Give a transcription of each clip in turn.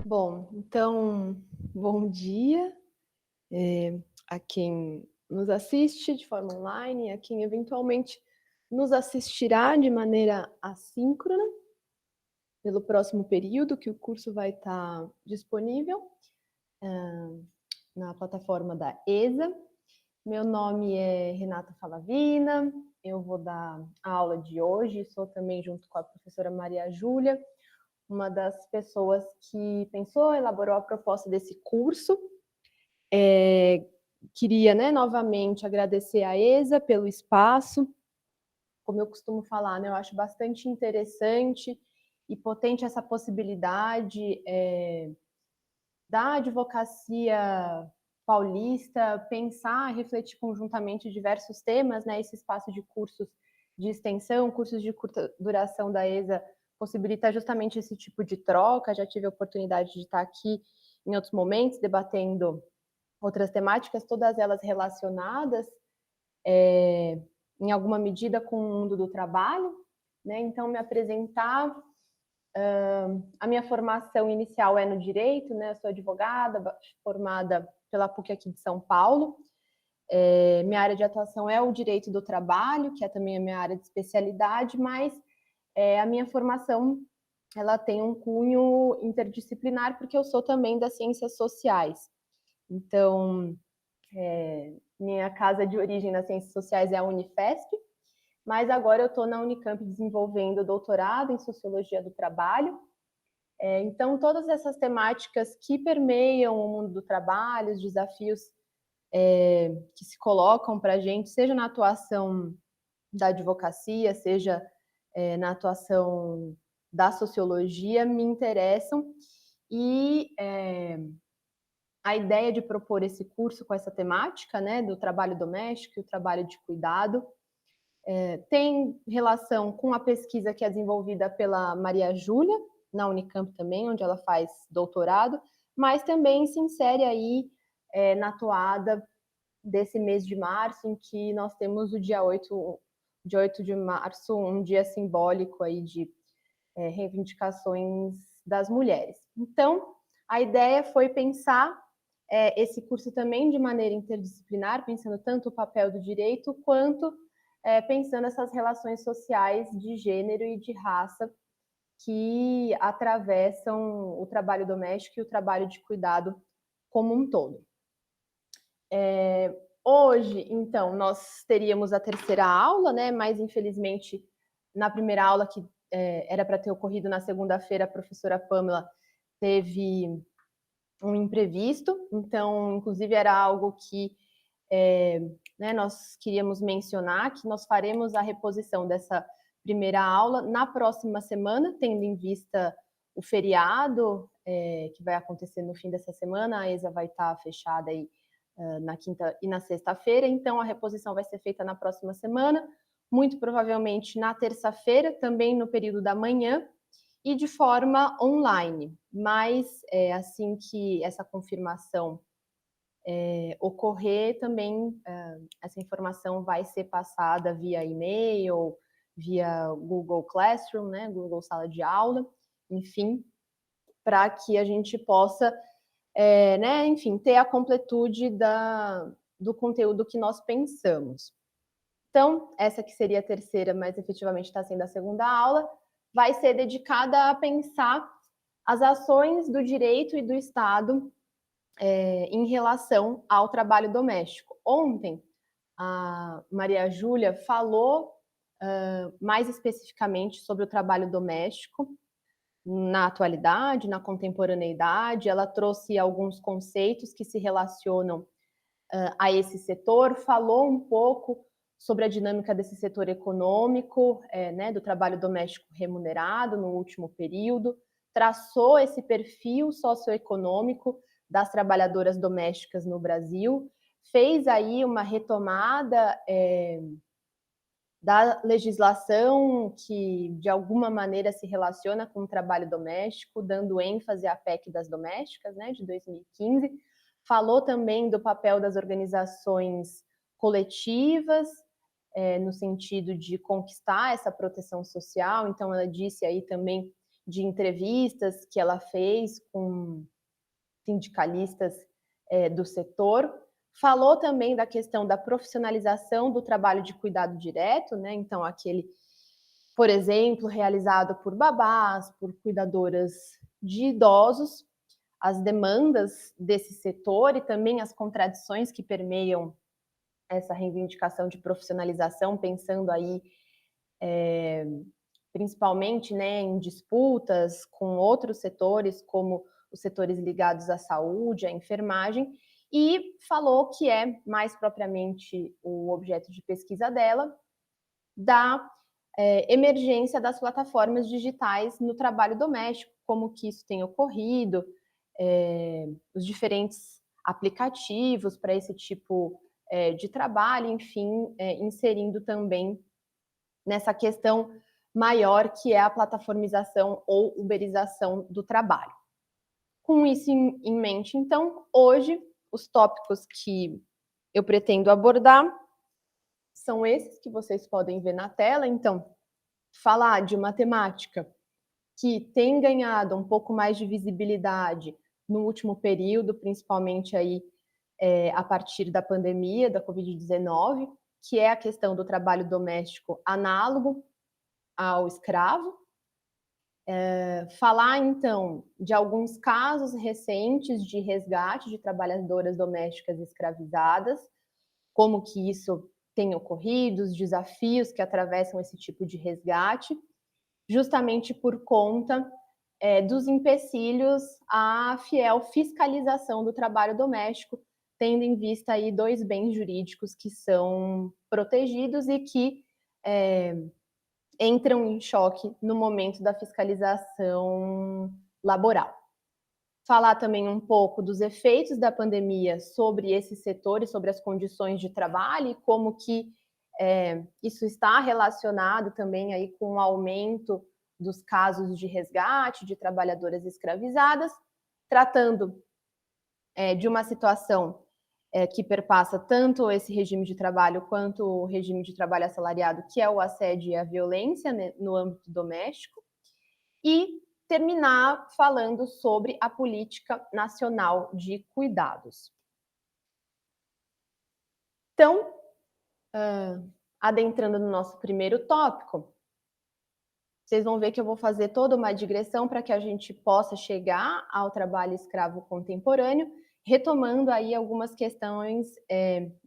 Bom, então, bom dia, a quem nos assiste de forma online, a quem eventualmente nos assistirá de maneira assíncrona, pelo próximo período que o curso vai estar disponível, na plataforma da ESA. Meu nome é Renata Falavina, eu vou dar a aula de hoje, sou também junto com a professora Maria Júlia, uma das pessoas que pensou, elaborou a proposta desse curso. Queria, né, novamente agradecer à ESA pelo espaço. Como eu costumo falar, né, eu acho bastante interessante e potente essa possibilidade da advocacia paulista pensar, refletir conjuntamente diversos temas, né? Esse espaço de cursos de extensão, cursos de curta duração da ESA possibilita justamente esse tipo de troca. Já tive a oportunidade de estar aqui em outros momentos debatendo outras temáticas, todas elas relacionadas em alguma medida com o mundo do trabalho, né? Então, me apresentar. A minha formação inicial é no direito, né? Eu sou advogada, formada pela PUC aqui de São Paulo. Minha área de atuação é o direito do trabalho, que é também a minha área de especialidade, mas a minha formação ela tem um cunho interdisciplinar, porque eu sou também das ciências sociais. Então, minha casa de origem nas ciências sociais é a Unifesp, mas agora eu estou na Unicamp desenvolvendo doutorado em Sociologia do Trabalho. Então, todas essas temáticas que permeiam o mundo do trabalho, os desafios que se colocam para a gente, seja na atuação da advocacia, seja na atuação da sociologia, me interessam. E a ideia de propor esse curso com essa temática, né, do trabalho doméstico e o trabalho de cuidado, tem relação com a pesquisa que é desenvolvida pela Maria Júlia, na Unicamp também, onde ela faz doutorado, mas também se insere aí na toada desse mês de março, em que nós temos o dia 8 de março, um dia simbólico aí de reivindicações das mulheres. Então, a ideia foi pensar esse curso também de maneira interdisciplinar, pensando tanto o papel do direito, quanto pensando essas relações sociais de gênero e de raça que atravessam o trabalho doméstico e o trabalho de cuidado como um todo. Hoje, então, nós teríamos a terceira aula, né? Mas infelizmente, na primeira aula, que era para ter ocorrido na segunda-feira, a professora Pamela teve um imprevisto, então, inclusive, era algo que né, nós queríamos mencionar, que nós faremos a reposição dessa primeira aula na próxima semana, tendo em vista o feriado que vai acontecer no fim dessa semana. A ESA vai estar fechada aí na quinta e na sexta-feira, então a reposição vai ser feita na próxima semana, muito provavelmente na terça-feira, também no período da manhã, e de forma online. Mas assim que essa confirmação ocorrer, também essa informação vai ser passada via e-mail, via Google Classroom, né, Google Sala de Aula, enfim, para que a gente possa, né, enfim, ter a completude do conteúdo que nós pensamos. Então, essa que seria a terceira, mas efetivamente está sendo a segunda aula, vai ser dedicada a pensar as ações do direito e do Estado em relação ao trabalho doméstico. Ontem, a Maria Júlia falou mais especificamente sobre o trabalho doméstico na atualidade, na contemporaneidade. Ela trouxe alguns conceitos que se relacionam a esse setor, falou um pouco sobre a dinâmica desse setor econômico, né, do trabalho doméstico remunerado no último período, traçou esse perfil socioeconômico das trabalhadoras domésticas no Brasil, fez aí uma retomada da legislação que, de alguma maneira, se relaciona com o trabalho doméstico, dando ênfase à PEC das domésticas, né, de 2015. Falou também do papel das organizações coletivas, no sentido de conquistar essa proteção social. Então, ela disse aí também de entrevistas que ela fez com sindicalistas do setor. Falou também da questão da profissionalização do trabalho de cuidado direto, né? Então, aquele, por exemplo, realizado por babás, por cuidadoras de idosos, as demandas desse setor e também as contradições que permeiam essa reivindicação de profissionalização, pensando aí principalmente, né, em disputas com outros setores, como os setores ligados à saúde, à enfermagem, e falou que é mais propriamente o objeto de pesquisa dela, da emergência das plataformas digitais no trabalho doméstico, como que isso tem ocorrido, os diferentes aplicativos para esse tipo de trabalho, enfim, inserindo também nessa questão maior que é a plataformização ou uberização do trabalho. Com isso em mente, então, hoje, os tópicos que eu pretendo abordar são esses que vocês podem ver na tela. Então, falar de uma temática que tem ganhado um pouco mais de visibilidade no último período, principalmente aí a partir da pandemia da Covid-19, que é a questão do trabalho doméstico análogo ao escravo. Falar, então, de alguns casos recentes de resgate de trabalhadoras domésticas escravizadas, como que isso tem ocorrido, os desafios que atravessam esse tipo de resgate, justamente por conta dos empecilhos à fiel fiscalização do trabalho doméstico, tendo em vista aí dois bens jurídicos que são protegidos e que entram em choque no momento da fiscalização laboral. Falar também um pouco dos efeitos da pandemia sobre esses setores, sobre as condições de trabalho e como que isso está relacionado também aí com o aumento dos casos de resgate de trabalhadoras escravizadas, tratando de uma situação que perpassa tanto esse regime de trabalho quanto o regime de trabalho assalariado, que é o assédio e a violência, né, no âmbito doméstico, e terminar falando sobre a Política Nacional de Cuidados. Então, adentrando no nosso primeiro tópico, vocês vão ver que eu vou fazer toda uma digressão para que a gente possa chegar ao trabalho escravo contemporâneo, retomando aí algumas questões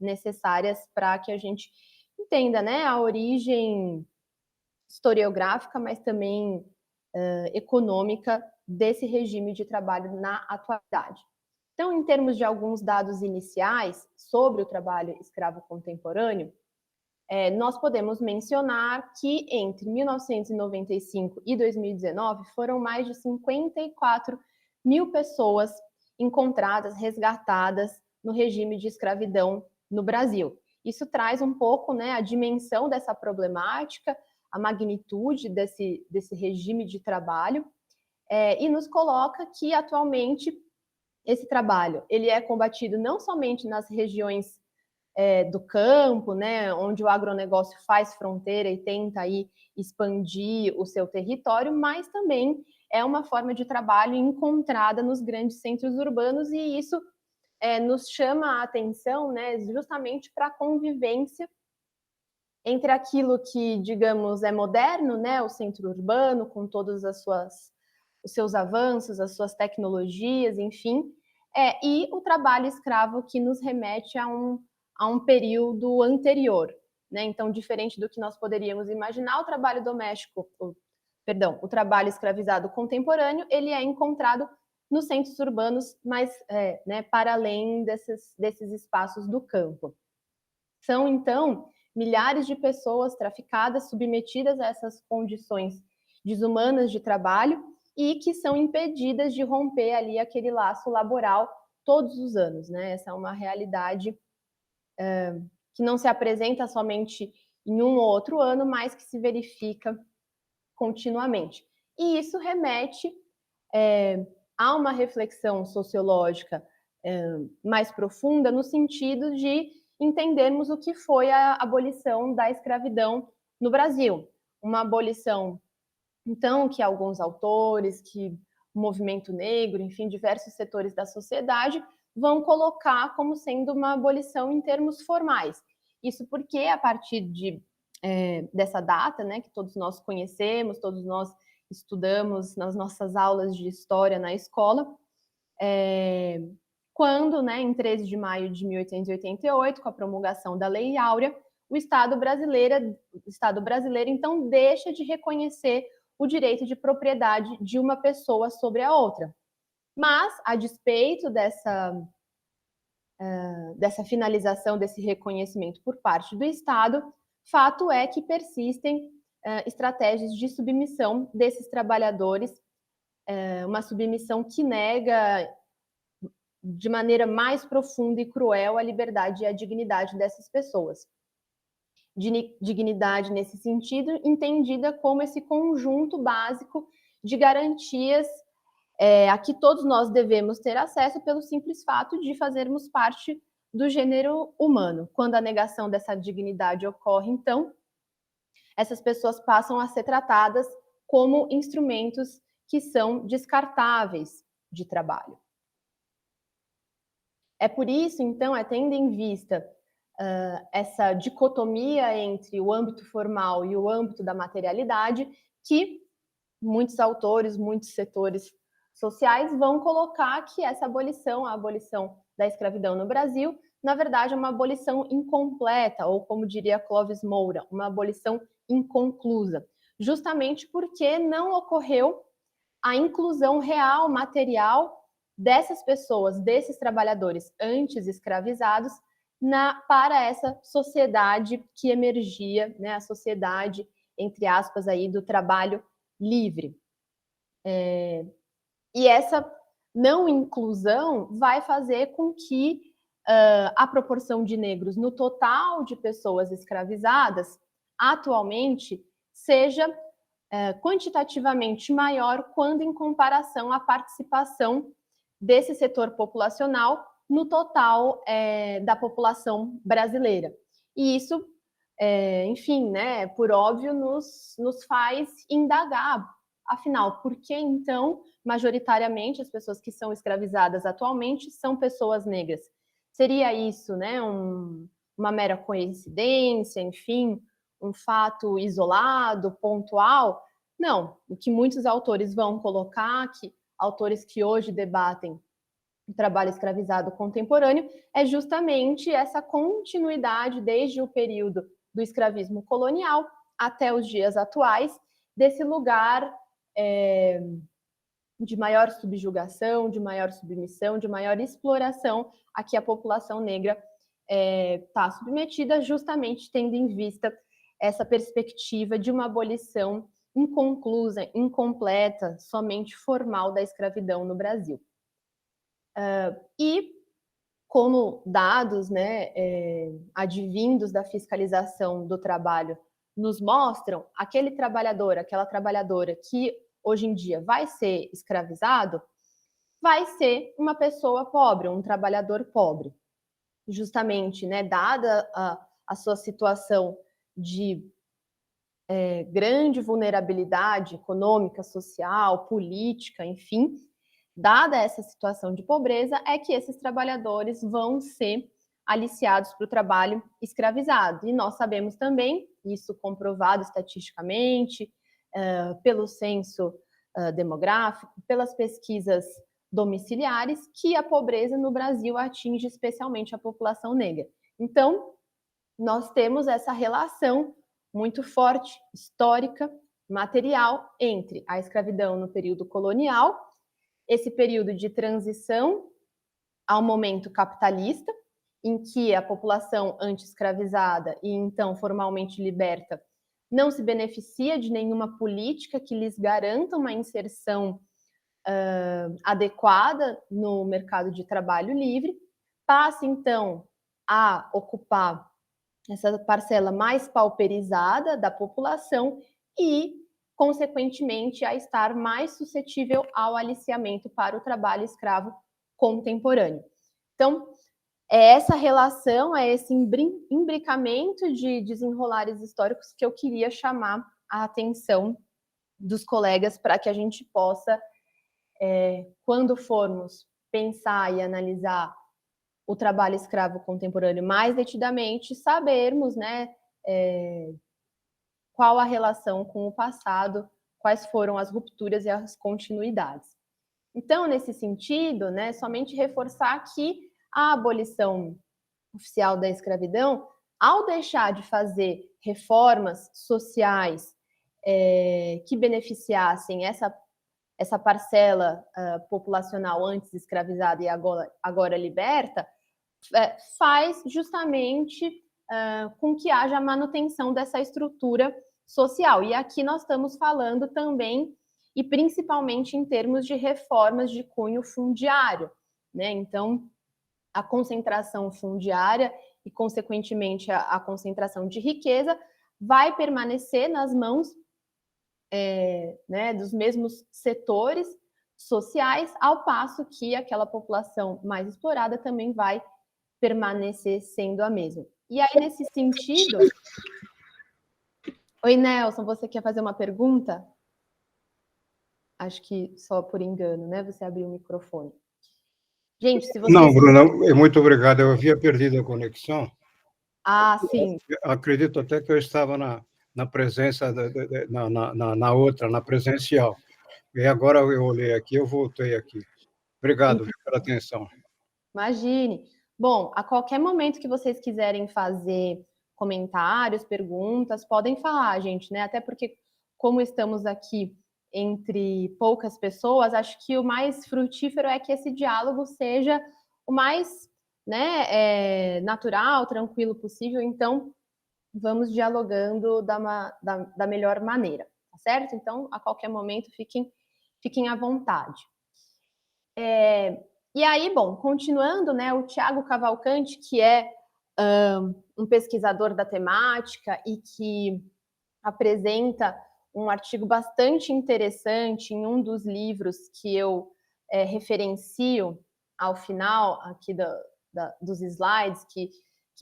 necessárias para que a gente entenda, né, a origem historiográfica, mas também econômica desse regime de trabalho na atualidade. Então, em termos de alguns dados iniciais sobre o trabalho escravo contemporâneo, nós podemos mencionar que entre 1995 e 2019 foram mais de 54 mil pessoas encontradas, resgatadas no regime de escravidão no Brasil. Isso traz um pouco, né, a dimensão dessa problemática, a magnitude desse regime de trabalho, e nos coloca que atualmente esse trabalho ele é combatido não somente nas regiões do campo, né, onde o agronegócio faz fronteira e tenta aí expandir o seu território, mas também é uma forma de trabalho encontrada nos grandes centros urbanos, e isso nos chama a atenção, né, justamente para a convivência entre aquilo que, digamos, é moderno, né, o centro urbano, com todos os seus avanços, as suas tecnologias, enfim, e o trabalho escravo que nos remete a um período anterior, né? Então, diferente do que nós poderíamos imaginar, o trabalho doméstico, o trabalho escravizado contemporâneo, ele é encontrado nos centros urbanos, mas né, para além desses espaços do campo. São, então, milhares de pessoas traficadas, submetidas a essas condições desumanas de trabalho e que são impedidas de romper ali aquele laço laboral todos os anos, né? Essa é uma realidade que não se apresenta somente em um ou outro ano, mas que se verifica continuamente. E isso remete a uma reflexão sociológica mais profunda, no sentido de entendermos o que foi a abolição da escravidão no Brasil. Uma abolição Então, que alguns autores, que o movimento negro, enfim, diversos setores da sociedade vão colocar como sendo uma abolição em termos formais. Isso porque, a partir dessa data, né, que todos nós conhecemos, todos nós estudamos nas nossas aulas de história na escola, quando, né, em 13 de maio de 1888, com a promulgação da Lei Áurea, o Estado brasileiro, então, deixa de reconhecer o direito de propriedade de uma pessoa sobre a outra. Mas, a despeito dessa finalização, desse reconhecimento por parte do Estado, fato é que persistem estratégias de submissão desses trabalhadores, uma submissão que nega de maneira mais profunda e cruel a liberdade e a dignidade dessas pessoas. Dignidade, nesse sentido, entendida como esse conjunto básico de garantias a que todos nós devemos ter acesso pelo simples fato de fazermos parte do gênero humano. Quando a negação dessa dignidade ocorre, então, essas pessoas passam a ser tratadas como instrumentos que são descartáveis de trabalho. É por isso, então, tendo em vista essa dicotomia entre o âmbito formal e o âmbito da materialidade, que muitos autores, muitos setores sociais vão colocar que essa abolição, a abolição da escravidão no Brasil, na verdade é uma abolição incompleta, ou como diria Clóvis Moura, uma abolição inconclusa, justamente porque não ocorreu a inclusão real, material, dessas pessoas, desses trabalhadores antes escravizados, para essa sociedade que emergia, né, a sociedade, entre aspas, aí, do trabalho livre. E essa não inclusão vai fazer com que a proporção de negros no total de pessoas escravizadas, atualmente, seja quantitativamente maior quando em comparação à participação desse setor populacional no total da população brasileira. E isso, enfim, né, por óbvio, nos faz indagar. Afinal, por que então, majoritariamente, as pessoas que são escravizadas atualmente são pessoas negras? Seria isso, né, uma mera coincidência, enfim, um fato isolado, pontual? Não. O que muitos autores vão colocar, autores que hoje debatem o trabalho escravizado contemporâneo, é justamente essa continuidade desde o período do escravismo colonial até os dias atuais, desse lugar de maior subjugação, de maior submissão, de maior exploração a que a população negra está submetida, justamente tendo em vista essa perspectiva de uma abolição inconclusa, incompleta, somente formal da escravidão no Brasil. E como dados, né, advindos da fiscalização do trabalho nos mostram, aquele trabalhador, aquela trabalhadora que hoje em dia vai ser escravizado, vai ser uma pessoa pobre, um trabalhador pobre. Justamente, né, dada a sua situação de grande vulnerabilidade econômica, social, política, enfim, dada essa situação de pobreza, é que esses trabalhadores vão ser aliciados para o trabalho escravizado. E nós sabemos também, isso comprovado estatisticamente, pelo censo demográfico, pelas pesquisas domiciliares, que a pobreza no Brasil atinge especialmente a população negra. Então, nós temos essa relação muito forte, histórica, material, entre a escravidão no período colonial, esse período de transição ao momento capitalista, em que a população anti-escravizada e então formalmente liberta não se beneficia de nenhuma política que lhes garanta uma inserção adequada no mercado de trabalho livre, passa então a ocupar essa parcela mais pauperizada da população e, consequentemente, a estar mais suscetível ao aliciamento para o trabalho escravo contemporâneo. Então, é essa relação, é esse imbricamento de desenrolares históricos que eu queria chamar a atenção dos colegas para que a gente possa, quando formos pensar e analisar o trabalho escravo contemporâneo mais detidamente, sabermos, né, qual a relação com o passado, quais foram as rupturas e as continuidades. Então, nesse sentido, né, somente reforçar que a abolição oficial da escravidão, ao deixar de fazer reformas sociais que beneficiassem essa parcela populacional antes escravizada e agora liberta, faz justamente com que haja a manutenção dessa estrutura social. E aqui nós estamos falando também, e principalmente em termos de reformas de cunho fundiário, né? Então, a concentração fundiária e, consequentemente, a concentração de riqueza vai permanecer nas mãos né, dos mesmos setores sociais, ao passo que aquela população mais explorada também vai permanecer sendo a mesma. E aí, nesse sentido... Oi, Nelson, você quer fazer uma pergunta? Acho que só por engano, né? Você abriu o microfone. Gente, se vocês... Não, Bruna, muito obrigado. Eu havia perdido a conexão. Ah, sim. Acredito até que eu estava na presença, na outra, na presencial. E agora eu olhei aqui, eu voltei aqui. Obrigado pela atenção. Imagine. Bom, a qualquer momento que vocês quiserem fazer comentários, perguntas, podem falar, gente, né? Até porque, como estamos aqui entre poucas pessoas, acho que o mais frutífero é que esse diálogo seja o mais, né, natural, tranquilo possível. Então, vamos dialogando da melhor maneira, tá certo? Então, a qualquer momento, fiquem à vontade. E aí, bom, continuando, né, o Tiago Cavalcanti, que é um pesquisador da temática e que apresenta um artigo bastante interessante em um dos livros que eu referencio ao final aqui dos slides, que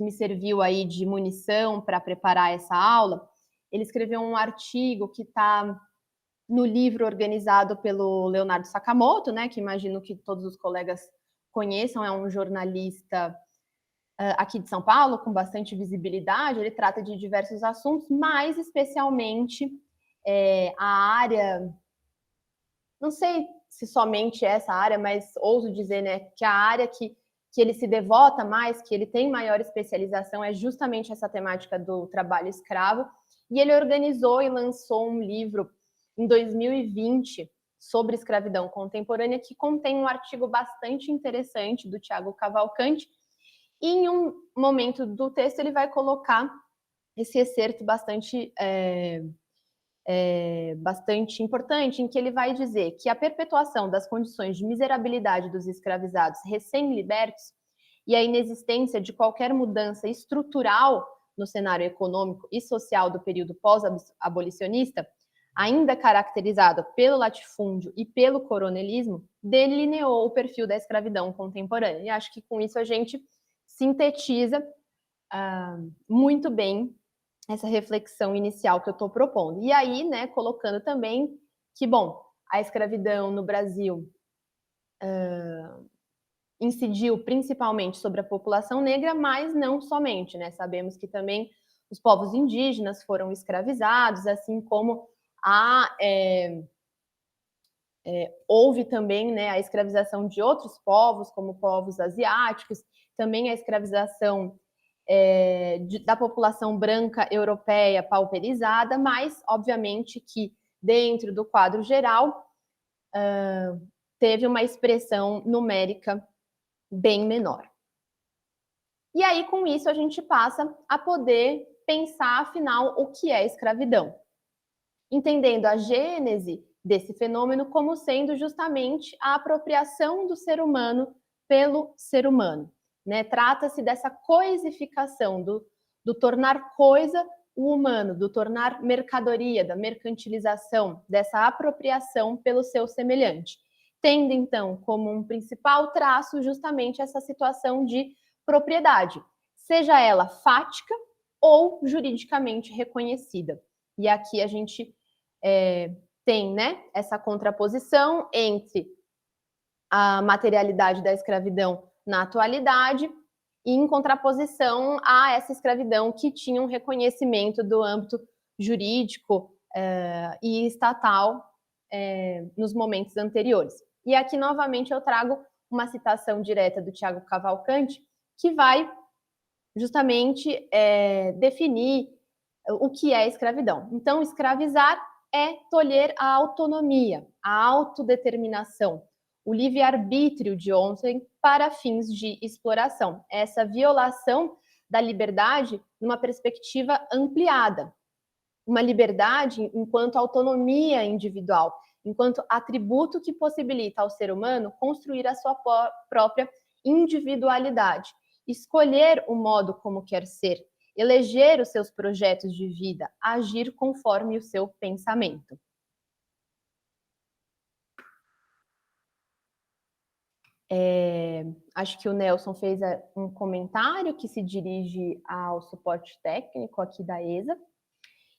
me serviu aí de munição para preparar essa aula. Ele escreveu um artigo que está no livro organizado pelo Leonardo Sakamoto, né, que imagino que todos os colegas conheçam, é um jornalista aqui de São Paulo, com bastante visibilidade. Ele trata de diversos assuntos, mas especialmente a área, não sei se somente essa área, mas ouso dizer, né, que a área que ele se devota mais, que ele tem maior especialização, é justamente essa temática do trabalho escravo. E ele organizou e lançou um livro em 2020 sobre escravidão contemporânea, que contém um artigo bastante interessante do Tiago Cavalcanti. E em um momento do texto ele vai colocar esse excerto bastante importante, em que ele vai dizer que a perpetuação das condições de miserabilidade dos escravizados recém-libertos e a inexistência de qualquer mudança estrutural no cenário econômico e social do período pós-abolicionista, ainda caracterizado pelo latifúndio e pelo coronelismo, delineou o perfil da escravidão contemporânea. E acho que com isso a gente sintetiza muito bem essa reflexão inicial que eu estou propondo. E aí, né, colocando também que, bom, a escravidão no Brasil incidiu principalmente sobre a população negra, mas não somente, né? Sabemos que também os povos indígenas foram escravizados, assim como houve também, né, a escravização de outros povos, como povos asiáticos, também a escravização da população branca europeia pauperizada, mas, obviamente, que dentro do quadro geral teve uma expressão numérica bem menor. E aí, com isso, a gente passa a poder pensar, afinal, o que é escravidão. Entendendo a gênese desse fenômeno como sendo justamente a apropriação do ser humano pelo ser humano. Né? Trata-se dessa coisificação, do tornar coisa o humano, do tornar mercadoria, da mercantilização, dessa apropriação pelo seu semelhante. Tendo, então, como um principal traço justamente essa situação de propriedade, seja ela fática ou juridicamente reconhecida. E aqui a gente tem, né, essa contraposição entre a materialidade da escravidão na atualidade e em contraposição a essa escravidão que tinha um reconhecimento do âmbito jurídico e estatal nos momentos anteriores. E aqui, novamente, eu trago uma citação direta do Tiago Cavalcanti, que vai justamente definir o que é escravidão. Então, escravizar é tolher a autonomia, a autodeterminação, o livre-arbítrio de ontem para fins de exploração. Essa violação da liberdade numa perspectiva ampliada. Uma liberdade enquanto autonomia individual, enquanto atributo que possibilita ao ser humano construir a sua própria individualidade, escolher o modo como quer ser, eleger os seus projetos de vida, agir conforme o seu pensamento. Acho que o Nelson fez um comentário que se dirige ao suporte técnico aqui da ESA.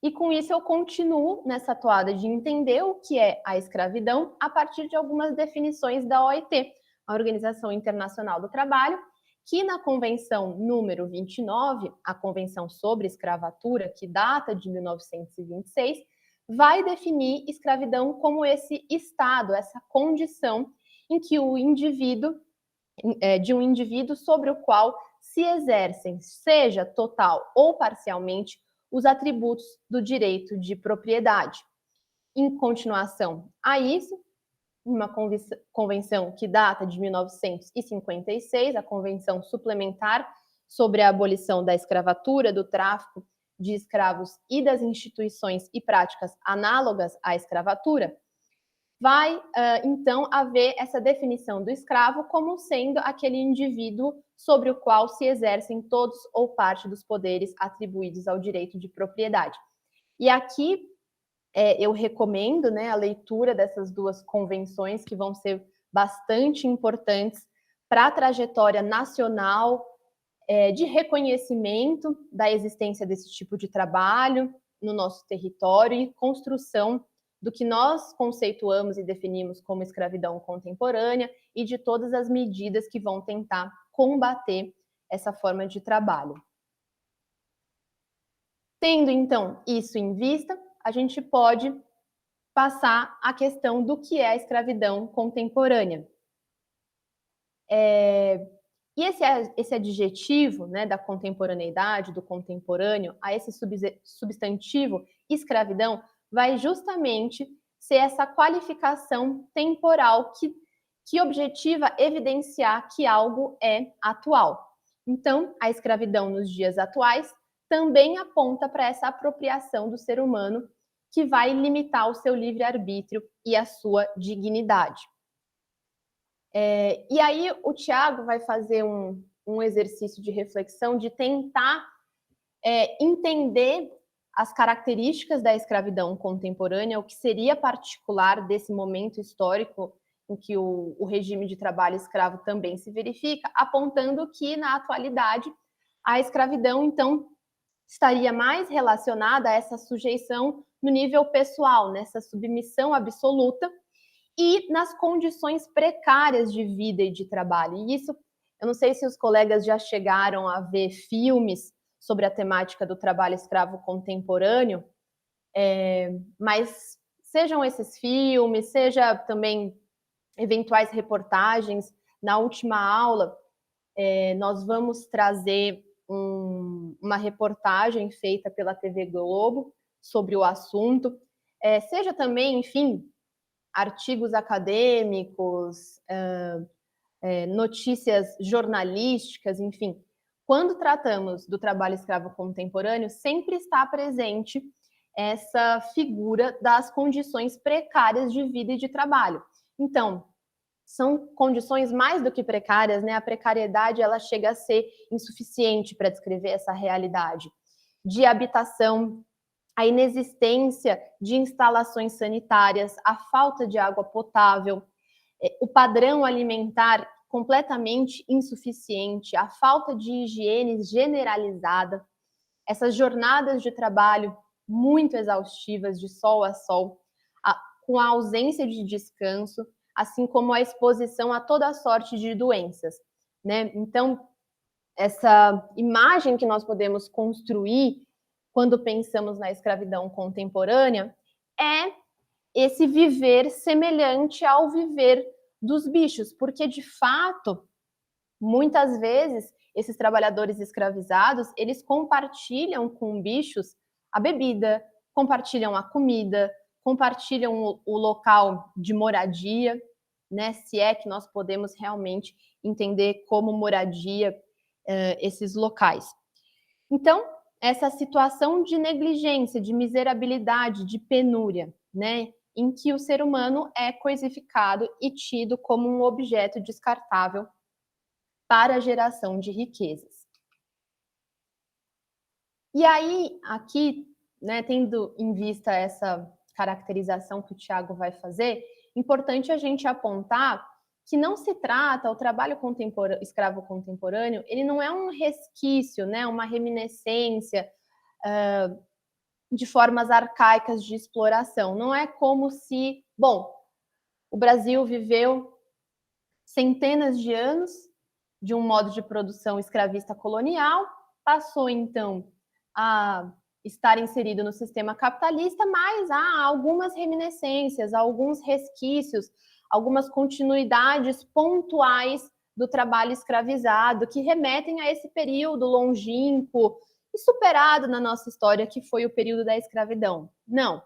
E com isso eu continuo nessa toada de entender o que é a escravidão a partir de algumas definições da OIT, a Organização Internacional do Trabalho, que na Convenção número 29, a Convenção sobre Escravatura, que data de 1926, vai definir escravidão como esse estado, essa condição em que o indivíduo, de um indivíduo sobre o qual se exercem, seja total ou parcialmente, os atributos do direito de propriedade. Em continuação a isso, uma convenção que data de 1956, a Convenção Suplementar sobre a Abolição da Escravatura, do Tráfico de Escravos e das instituições e práticas análogas à escravatura, vai, então, haver essa definição do escravo como sendo aquele indivíduo sobre o qual se exercem todos ou parte dos poderes atribuídos ao direito de propriedade. E aqui eu recomendo, né, a leitura dessas duas convenções, que vão ser bastante importantes para a trajetória nacional de reconhecimento da existência desse tipo de trabalho no nosso território e construção do que nós conceituamos e definimos como escravidão contemporânea e de todas as medidas que vão tentar combater essa forma de trabalho. Tendo, então, isso em vista, a gente pode passar à questão do que é a escravidão contemporânea. E esse adjetivo, né, da contemporaneidade, do contemporâneo, a esse substantivo escravidão, vai justamente ser essa qualificação temporal que objetiva evidenciar que algo é atual. Então, a escravidão nos dias atuais também aponta para essa apropriação do ser humano que vai limitar o seu livre-arbítrio e a sua dignidade. E aí o Tiago vai fazer um exercício de reflexão de tentar entender as características da escravidão contemporânea, o que seria particular desse momento histórico em que o regime de trabalho escravo também se verifica, apontando que, na atualidade, a escravidão, então, estaria mais relacionada a essa sujeição no nível pessoal, nessa submissão absoluta e nas condições precárias de vida e de trabalho. E isso, eu não sei se os colegas já chegaram a ver filmes sobre a temática do trabalho escravo contemporâneo, mas sejam esses filmes, seja também eventuais reportagens. Na última aula, nós vamos trazer uma reportagem feita pela TV Globo sobre o assunto, seja também, enfim, artigos acadêmicos, notícias jornalísticas, enfim. Quando tratamos do trabalho escravo contemporâneo, sempre está presente essa figura das condições precárias de vida e de trabalho. Então, são condições mais do que precárias, né? A precariedade, ela chega a ser insuficiente para descrever essa realidade de habitação, a inexistência de instalações sanitárias, a falta de água potável, o padrão alimentar completamente insuficiente, a falta de higiene generalizada, essas jornadas de trabalho muito exaustivas, de sol a sol, com a ausência de descanso, assim como a exposição a toda sorte de doenças, né? Então, essa imagem que nós podemos construir quando pensamos na escravidão contemporânea é esse viver semelhante ao viver dos bichos, porque de fato, muitas vezes, esses trabalhadores escravizados, eles compartilham com bichos a bebida, compartilham a comida, compartilham o local de moradia, né? Se é que nós podemos realmente entender como moradia esses locais. Então, essa situação de negligência, de miserabilidade, de penúria, né? Em que o ser humano é coisificado e tido como um objeto descartável para a geração de riquezas. E aí, aqui, né, tendo em vista essa caracterização que o Tiago vai fazer, importante a gente apontar que não se trata, o trabalho escravo contemporâneo, ele não é um resquício, né, uma reminiscência de formas arcaicas de exploração. Não é como se, bom, o Brasil viveu centenas de anos de um modo de produção escravista colonial, passou então a estar inserido no sistema capitalista, mas há algumas reminiscências, alguns resquícios, algumas continuidades pontuais do trabalho escravizado que remetem a esse período longínquo e superado na nossa história, que foi o período da escravidão. Não.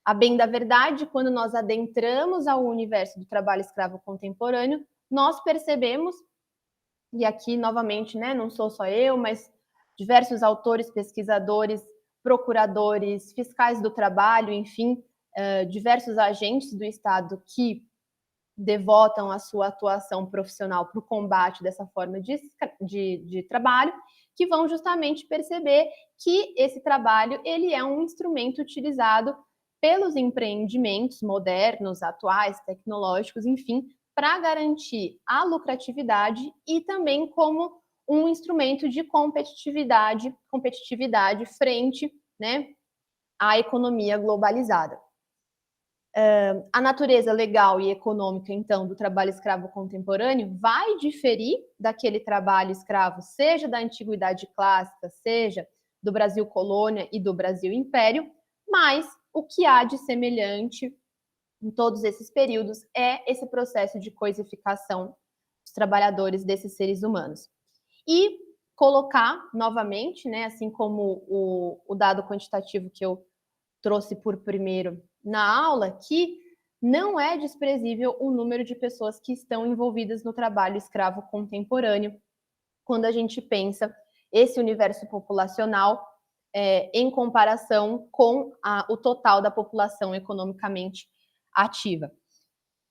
A bem da verdade, quando nós adentramos ao universo do trabalho escravo contemporâneo, nós percebemos, e aqui novamente, né, não sou só eu, mas diversos autores, pesquisadores, procuradores, fiscais do trabalho, enfim, diversos agentes do Estado que devotam a sua atuação profissional para o combate dessa forma de trabalho, que vão justamente perceber que esse trabalho ele é um instrumento utilizado pelos empreendimentos modernos, atuais, tecnológicos, enfim, para garantir a lucratividade e também como um instrumento de competitividade frente, né, à economia globalizada. A natureza legal e econômica, então, do trabalho escravo contemporâneo vai diferir daquele trabalho escravo, seja da antiguidade clássica, seja do Brasil colônia e do Brasil império, mas o que há de semelhante em todos esses períodos é esse processo de coisificação dos trabalhadores desses seres humanos. E colocar novamente, né, assim como o dado quantitativo que eu trouxe por primeiro na aula, que não é desprezível o número de pessoas que estão envolvidas no trabalho escravo contemporâneo, quando a gente pensa esse universo populacional em comparação com o total da população economicamente ativa.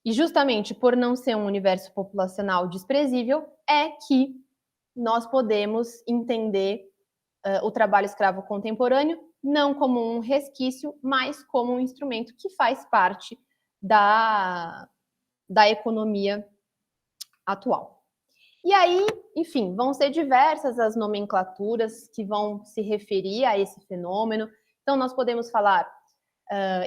E justamente por não ser um universo populacional desprezível, é que nós podemos entender o trabalho escravo contemporâneo não como um resquício, mas como um instrumento que faz parte da economia atual. E aí, enfim, vão ser diversas as nomenclaturas que vão se referir a esse fenômeno. Então, nós podemos falar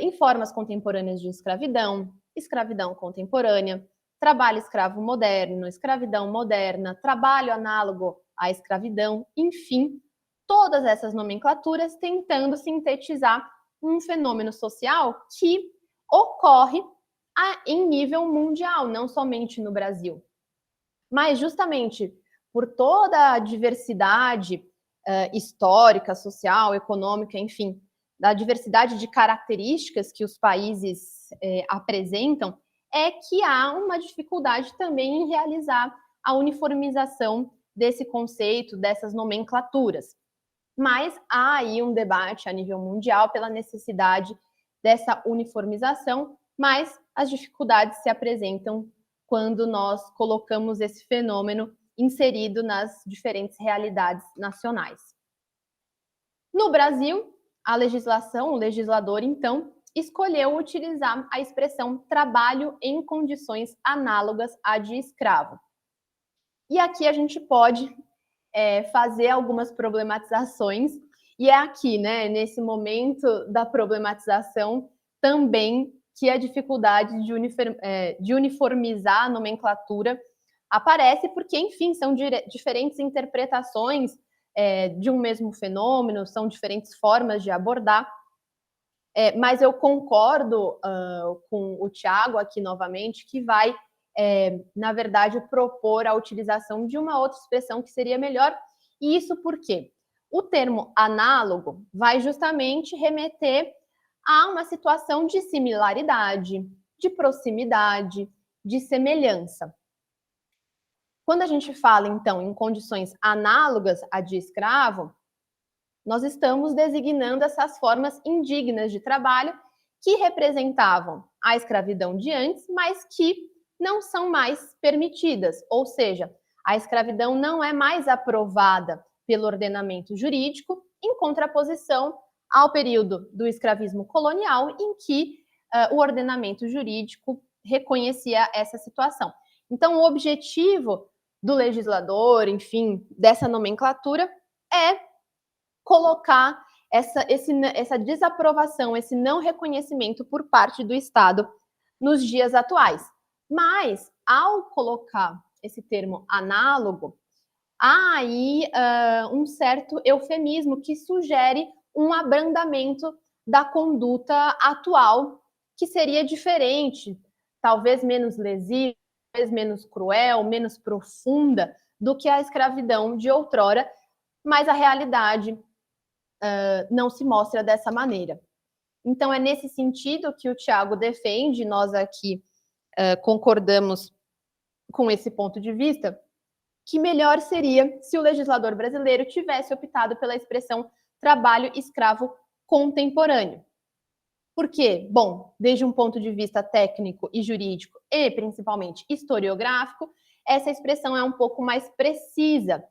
em formas contemporâneas de escravidão, escravidão contemporânea, trabalho escravo moderno, escravidão moderna, trabalho análogo à escravidão, enfim, todas essas nomenclaturas tentando sintetizar um fenômeno social que ocorre em nível mundial, não somente no Brasil. Mas justamente por toda a diversidade histórica, social, econômica, enfim, da diversidade de características que os países apresentam, é que há uma dificuldade também em realizar a uniformização desse conceito, dessas nomenclaturas. Mas há aí um debate a nível mundial pela necessidade dessa uniformização, mas as dificuldades se apresentam quando nós colocamos esse fenômeno inserido nas diferentes realidades nacionais. No Brasil, a legislação, o legislador, então, escolheu utilizar a expressão trabalho em condições análogas à de escravo. E aqui a gente pode fazer algumas problematizações, e é aqui, né, nesse momento da problematização, também que a dificuldade de uniformizar a nomenclatura aparece porque, enfim, são diferentes interpretações de um mesmo fenômeno, são diferentes formas de abordar. Mas eu concordo com o Thiago aqui novamente, que vai, na verdade, propor a utilização de uma outra expressão que seria melhor. E isso por quê? O termo análogo vai justamente remeter a uma situação de similaridade, de proximidade, de semelhança. Quando a gente fala, então, em condições análogas à de escravo, nós estamos designando essas formas indignas de trabalho que representavam a escravidão de antes, mas que não são mais permitidas, ou seja, a escravidão não é mais aprovada pelo ordenamento jurídico, em contraposição ao período do escravismo colonial, em que o ordenamento jurídico reconhecia essa situação. Então, o objetivo do legislador, enfim, dessa nomenclatura, é colocar essa desaprovação, esse não reconhecimento por parte do Estado nos dias atuais. Mas, ao colocar esse termo análogo, há aí um certo eufemismo que sugere um abrandamento da conduta atual, que seria diferente, talvez menos lesiva, talvez menos cruel, menos profunda do que a escravidão de outrora, mas a realidade não se mostra dessa maneira. Então, é nesse sentido que o Thiago defende, nós aqui concordamos com esse ponto de vista, que melhor seria se o legislador brasileiro tivesse optado pela expressão trabalho escravo contemporâneo. Por quê? Bom, desde um ponto de vista técnico e jurídico e principalmente historiográfico, essa expressão é um pouco mais precisa,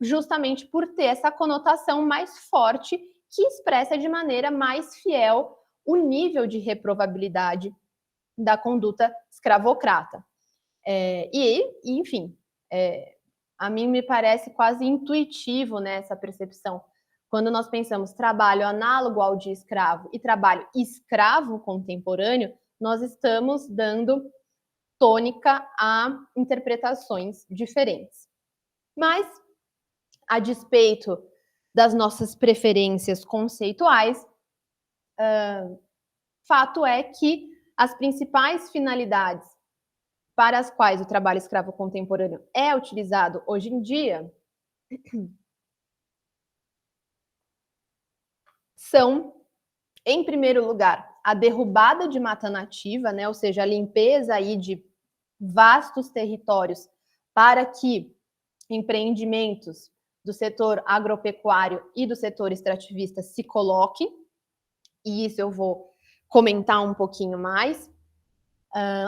justamente por ter essa conotação mais forte que expressa de maneira mais fiel o nível de reprovabilidade da conduta escravocrata. Enfim, a mim me parece quase intuitivo, né, essa percepção. Quando nós pensamos trabalho análogo ao de escravo e trabalho escravo contemporâneo, nós estamos dando tônica a interpretações diferentes. Mas, a despeito das nossas preferências conceituais, fato é que as principais finalidades para as quais o trabalho escravo contemporâneo é utilizado hoje em dia são, em primeiro lugar, a derrubada de mata nativa, né, ou seja, a limpeza aí de vastos territórios para que empreendimentos do setor agropecuário e do setor extrativista se coloquem, e isso eu vou comentar um pouquinho mais.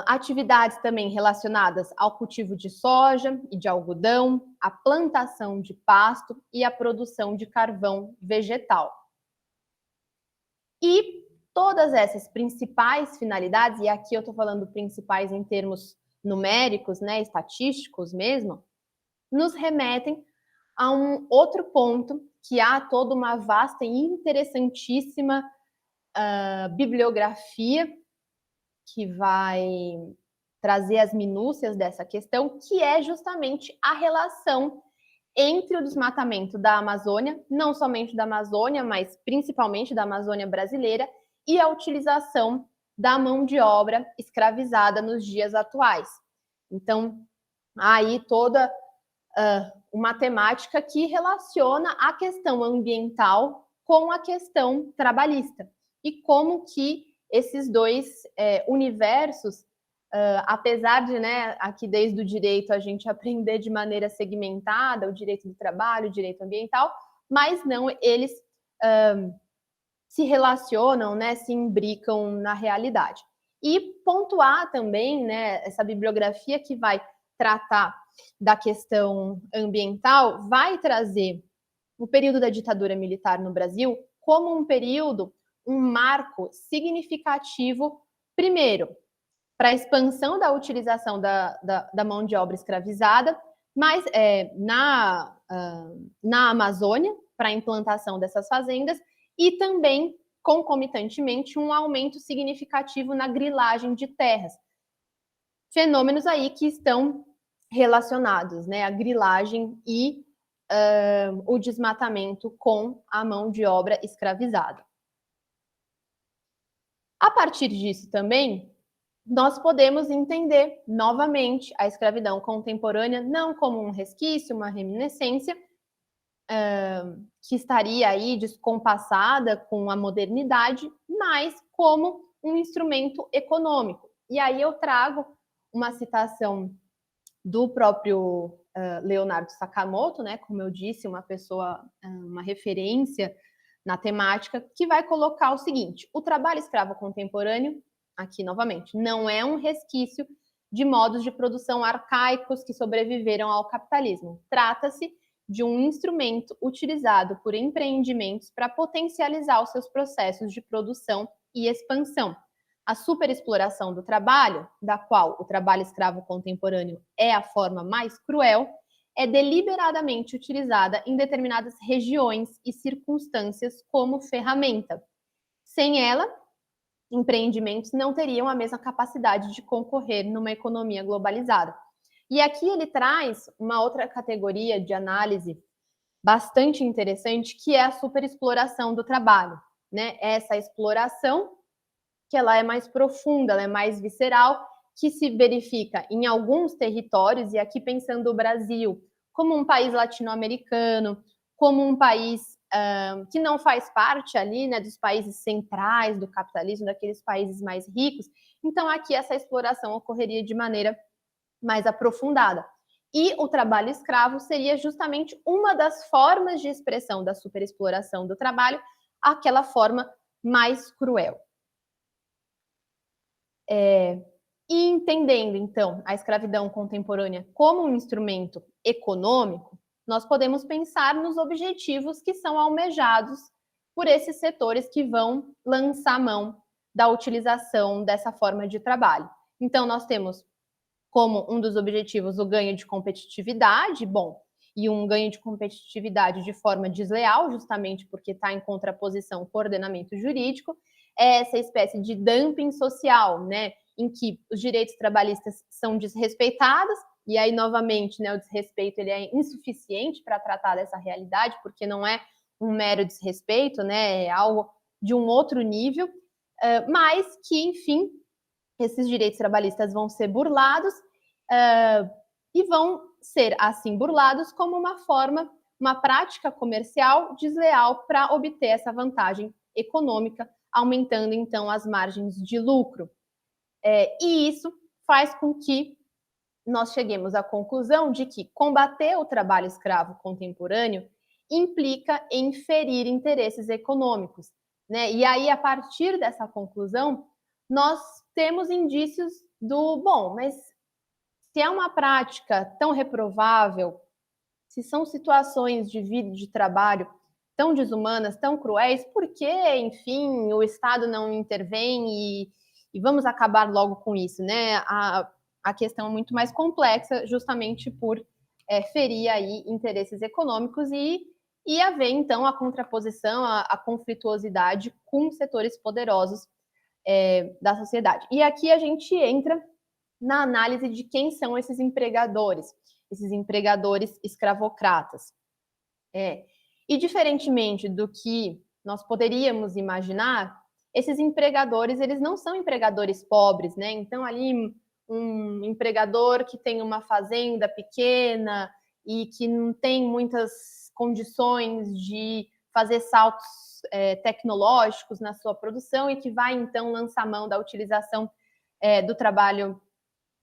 Atividades também relacionadas ao cultivo de soja e de algodão, a plantação de pasto e a produção de carvão vegetal. E todas essas principais finalidades, e aqui eu estou falando principais em termos numéricos, né, estatísticos mesmo, nos remetem a um outro ponto, que há toda uma vasta e interessantíssima bibliografia que vai trazer as minúcias dessa questão, que é justamente a relação entre o desmatamento da Amazônia, não somente da Amazônia, mas principalmente da Amazônia brasileira, e a utilização da mão de obra escravizada nos dias atuais. Então, há aí toda uma temática que relaciona a questão ambiental com a questão trabalhista, e como que esses dois universos, apesar de, né, aqui desde o direito a gente aprender de maneira segmentada o direito do trabalho, o direito ambiental, mas não, eles se relacionam, né, se imbricam na realidade. E pontuar também, né, essa bibliografia que vai tratar da questão ambiental, vai trazer o período da ditadura militar no Brasil como um período, um marco significativo, primeiro, para a expansão da utilização da mão de obra escravizada, mas na Amazônia, para a implantação dessas fazendas, e também concomitantemente, um aumento significativo na grilagem de terras. Fenômenos aí que estão relacionados, né, a grilagem e o desmatamento com a mão de obra escravizada. A partir disso também, nós podemos entender novamente a escravidão contemporânea não como um resquício, uma reminiscência, que estaria aí descompassada com a modernidade, mas como um instrumento econômico. E aí eu trago uma citação do próprio Leonardo Sakamoto, né, como eu disse, uma pessoa, uma referência na temática, que vai colocar o seguinte: o trabalho escravo contemporâneo, aqui novamente, não é um resquício de modos de produção arcaicos que sobreviveram ao capitalismo. Trata-se de um instrumento utilizado por empreendimentos para potencializar os seus processos de produção e expansão. A superexploração do trabalho, da qual o trabalho escravo contemporâneo é a forma mais cruel, é deliberadamente utilizada em determinadas regiões e circunstâncias como ferramenta. Sem ela, empreendimentos não teriam a mesma capacidade de concorrer numa economia globalizada. E aqui ele traz uma outra categoria de análise bastante interessante, que é a superexploração do trabalho, né? Essa exploração que ela é mais profunda, ela é mais visceral, que se verifica em alguns territórios, e aqui pensando o Brasil como um país latino-americano, como um país que não faz parte ali, né, dos países centrais do capitalismo, daqueles países mais ricos. Então, aqui essa exploração ocorreria de maneira mais aprofundada. E o trabalho escravo seria justamente uma das formas de expressão da superexploração do trabalho, aquela forma mais cruel. E entendendo, então, a escravidão contemporânea como um instrumento econômico, nós podemos pensar nos objetivos que são almejados por esses setores que vão lançar mão da utilização dessa forma de trabalho. Então, nós temos como um dos objetivos o ganho de competitividade, e um ganho de competitividade de forma desleal, justamente porque está em contraposição com o ordenamento jurídico, é essa espécie de dumping social, né, em que os direitos trabalhistas são desrespeitados, e aí, novamente, né, o desrespeito ele é insuficiente para tratar dessa realidade, porque não é um mero desrespeito, né, é algo de um outro nível, mas que, enfim, esses direitos trabalhistas vão ser burlados e vão ser, assim, burlados como uma prática comercial desleal para obter essa vantagem econômica, aumentando, então, as margens de lucro. E isso faz com que nós cheguemos à conclusão de que combater o trabalho escravo contemporâneo implica em ferir interesses econômicos, né? E aí, a partir dessa conclusão, nós temos indícios mas se é uma prática tão reprovável, se são situações de vida e de trabalho tão desumanas, tão cruéis, por que, enfim, o Estado não intervém e vamos acabar logo com isso, né? A questão é muito mais complexa, justamente por ferir aí interesses econômicos e haver, então, a contraposição, a conflituosidade com setores poderosos da sociedade. E aqui a gente entra na análise de quem são esses empregadores escravocratas. E diferentemente do que nós poderíamos imaginar, esses empregadores, eles não são empregadores pobres, né? Então, ali, um empregador que tem uma fazenda pequena e que não tem muitas condições de fazer saltos tecnológicos na sua produção e que vai, então, lançar mão da utilização do trabalho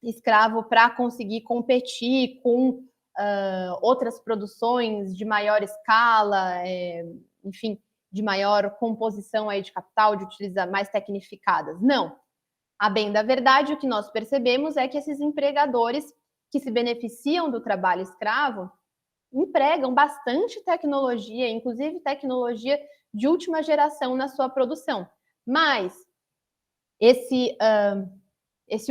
escravo para conseguir competir com outras produções de maior escala, enfim, de maior composição aí de capital, de utilizar mais tecnificadas. Não. A bem da verdade, o que nós percebemos é que esses empregadores que se beneficiam do trabalho escravo empregam bastante tecnologia, inclusive tecnologia de última geração na sua produção. Mas esse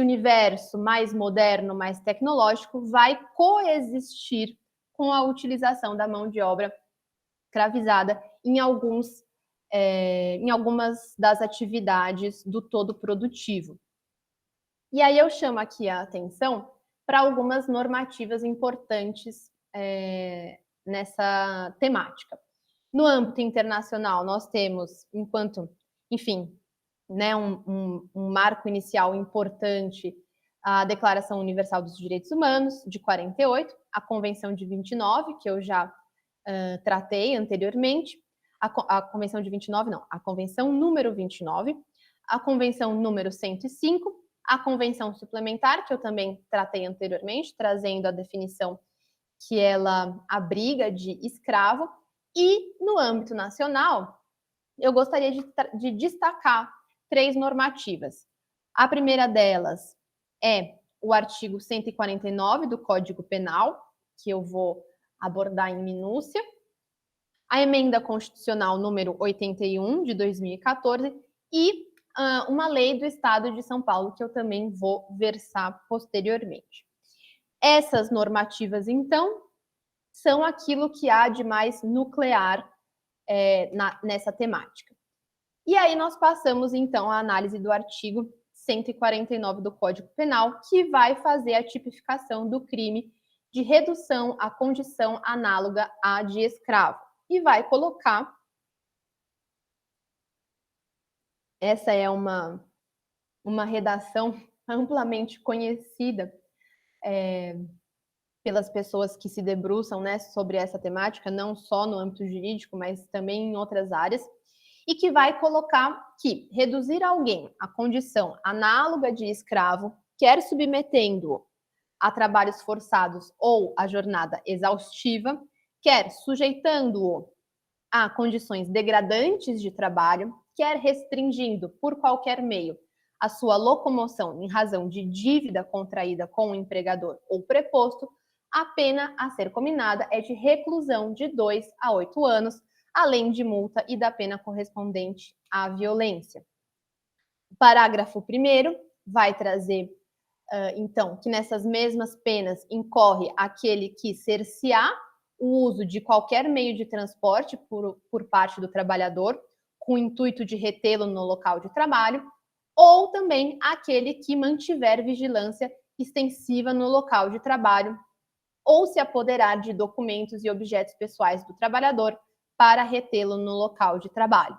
universo mais moderno, mais tecnológico, vai coexistir com a utilização da mão de obra escravizada em alguns em algumas das atividades do todo produtivo. E aí eu chamo aqui a atenção para algumas normativas importantes nessa temática. No âmbito internacional, nós temos, enquanto, enfim, né, um marco inicial importante, a Declaração Universal dos Direitos Humanos, de 48, a Convenção de 29, que eu já tratei anteriormente, a Convenção de 29, não, a Convenção número 29, a Convenção número 105, a Convenção Suplementar, que eu também tratei anteriormente, trazendo a definição que ela abriga de escravo, e no âmbito nacional, eu gostaria de destacar 3 normativas. A primeira delas é o artigo 149 do Código Penal, que eu vou abordar em minúcia, a emenda constitucional número 81 de 2014 e uma lei do Estado de São Paulo, que eu também vou versar posteriormente. Essas normativas, então, são aquilo que há de mais nuclear nessa temática. E aí nós passamos, então, à análise do artigo 149 do Código Penal, que vai fazer a tipificação do crime de redução à condição análoga à de escravo. E vai colocar... Essa é uma redação amplamente conhecida pelas pessoas que se debruçam, né, sobre essa temática, não só no âmbito jurídico, mas também em outras áreas, e que vai colocar que reduzir alguém à condição análoga de escravo, quer submetendo-o a trabalhos forçados ou a jornada exaustiva, quer sujeitando-o a condições degradantes de trabalho, quer restringindo por qualquer meio a sua locomoção em razão de dívida contraída com o empregador ou preposto, a pena a ser cominada é de reclusão de 2 a 8 anos, além de multa e da pena correspondente à violência. O parágrafo 1º vai trazer, então, que nessas mesmas penas incorre aquele que cercear o uso de qualquer meio de transporte por parte do trabalhador, com o intuito de retê-lo no local de trabalho, ou também aquele que mantiver vigilância extensiva no local de trabalho, ou se apoderar de documentos e objetos pessoais do trabalhador para retê-lo no local de trabalho.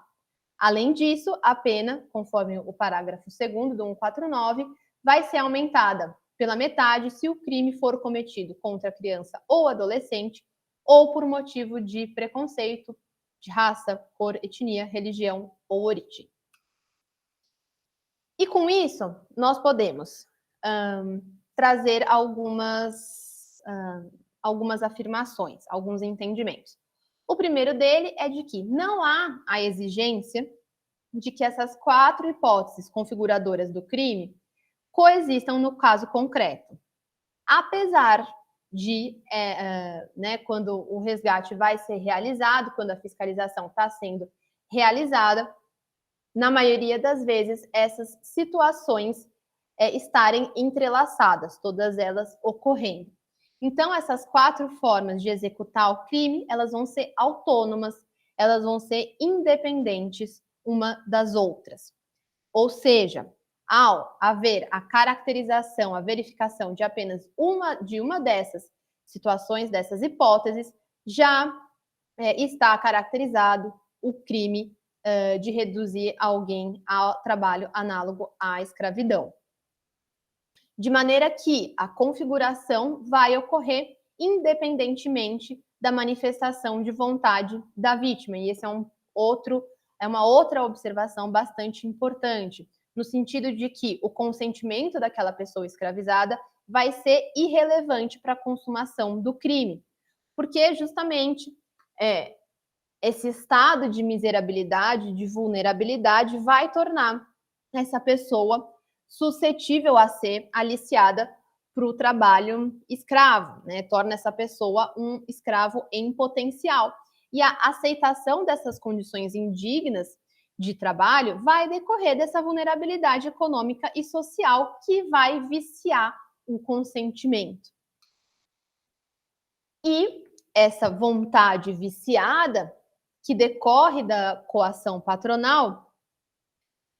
Além disso, a pena, conforme o parágrafo 2º do 149, vai ser aumentada pela metade se o crime for cometido contra criança ou adolescente, ou por motivo de preconceito, de raça, cor, etnia, religião ou origem. E com isso, nós podemos trazer algumas afirmações, alguns entendimentos. O primeiro dele é de que não há a exigência de que essas 4 hipóteses configuradoras do crime coexistam no caso concreto. Apesar de, né, quando o resgate vai ser realizado, quando a fiscalização está sendo realizada, na maioria das vezes, essas situações estarem entrelaçadas, todas elas ocorrendo. Então, essas 4 formas de executar o crime, elas vão ser autônomas, elas vão ser independentes uma das outras. Ou seja, ao haver a caracterização, a verificação de apenas uma dessas situações, dessas hipóteses, já está caracterizado o crime de reduzir alguém ao trabalho análogo à escravidão. De maneira que a configuração vai ocorrer independentemente da manifestação de vontade da vítima. E esse é uma outra observação bastante importante, no sentido de que o consentimento daquela pessoa escravizada vai ser irrelevante para a consumação do crime, porque justamente esse estado de miserabilidade, de vulnerabilidade, vai tornar essa pessoa suscetível a ser aliciada para o trabalho escravo, né? Torna essa pessoa um escravo em potencial. E a aceitação dessas condições indignas de trabalho vai decorrer dessa vulnerabilidade econômica e social que vai viciar o consentimento. E essa vontade viciada que decorre da coação patronal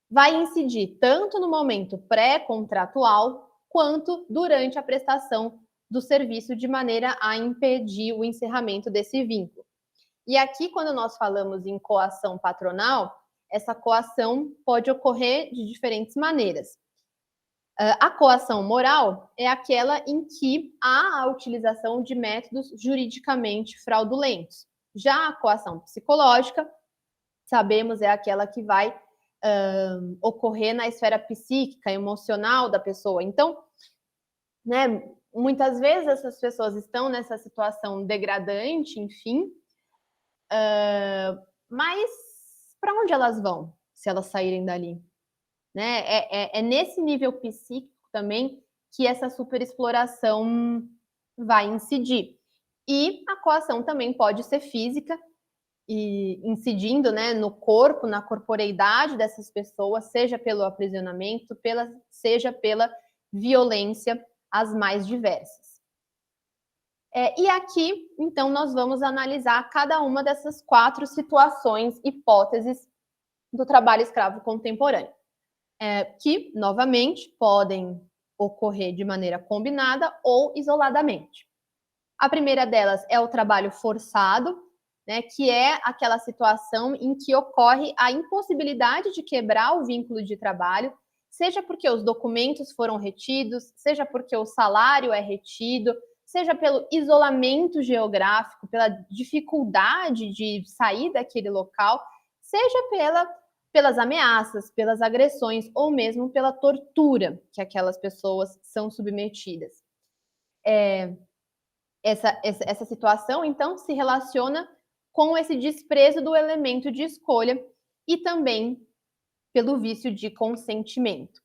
vai incidir tanto no momento pré-contratual quanto durante a prestação do serviço, de maneira a impedir o encerramento desse vínculo. E aqui, quando nós falamos em coação patronal, essa coação pode ocorrer de diferentes maneiras. A coação moral é aquela em que há a utilização de métodos juridicamente fraudulentos. Já a coação psicológica, sabemos, é aquela que vai ocorrer na esfera psíquica, emocional da pessoa. Então, né, muitas vezes essas pessoas estão nessa situação degradante, enfim, mas para onde elas vão se elas saírem dali? Né? É nesse nível psíquico também que essa superexploração vai incidir. E a coação também pode ser física, e incidindo, né, no corpo, na corporeidade dessas pessoas, seja pelo aprisionamento, seja pela violência, as mais diversas. E aqui, então, nós vamos analisar cada uma dessas 4 situações, hipóteses do trabalho escravo contemporâneo, que, novamente, podem ocorrer de maneira combinada ou isoladamente. A primeira delas é o trabalho forçado, né, que é aquela situação em que ocorre a impossibilidade de quebrar o vínculo de trabalho, seja porque os documentos foram retidos, seja porque o salário é retido, seja pelo isolamento geográfico, pela dificuldade de sair daquele local, seja pelas ameaças, pelas agressões ou mesmo pela tortura que aquelas pessoas são submetidas. Essa situação, então, se relaciona com esse desprezo do elemento de escolha e também pelo vício de consentimento.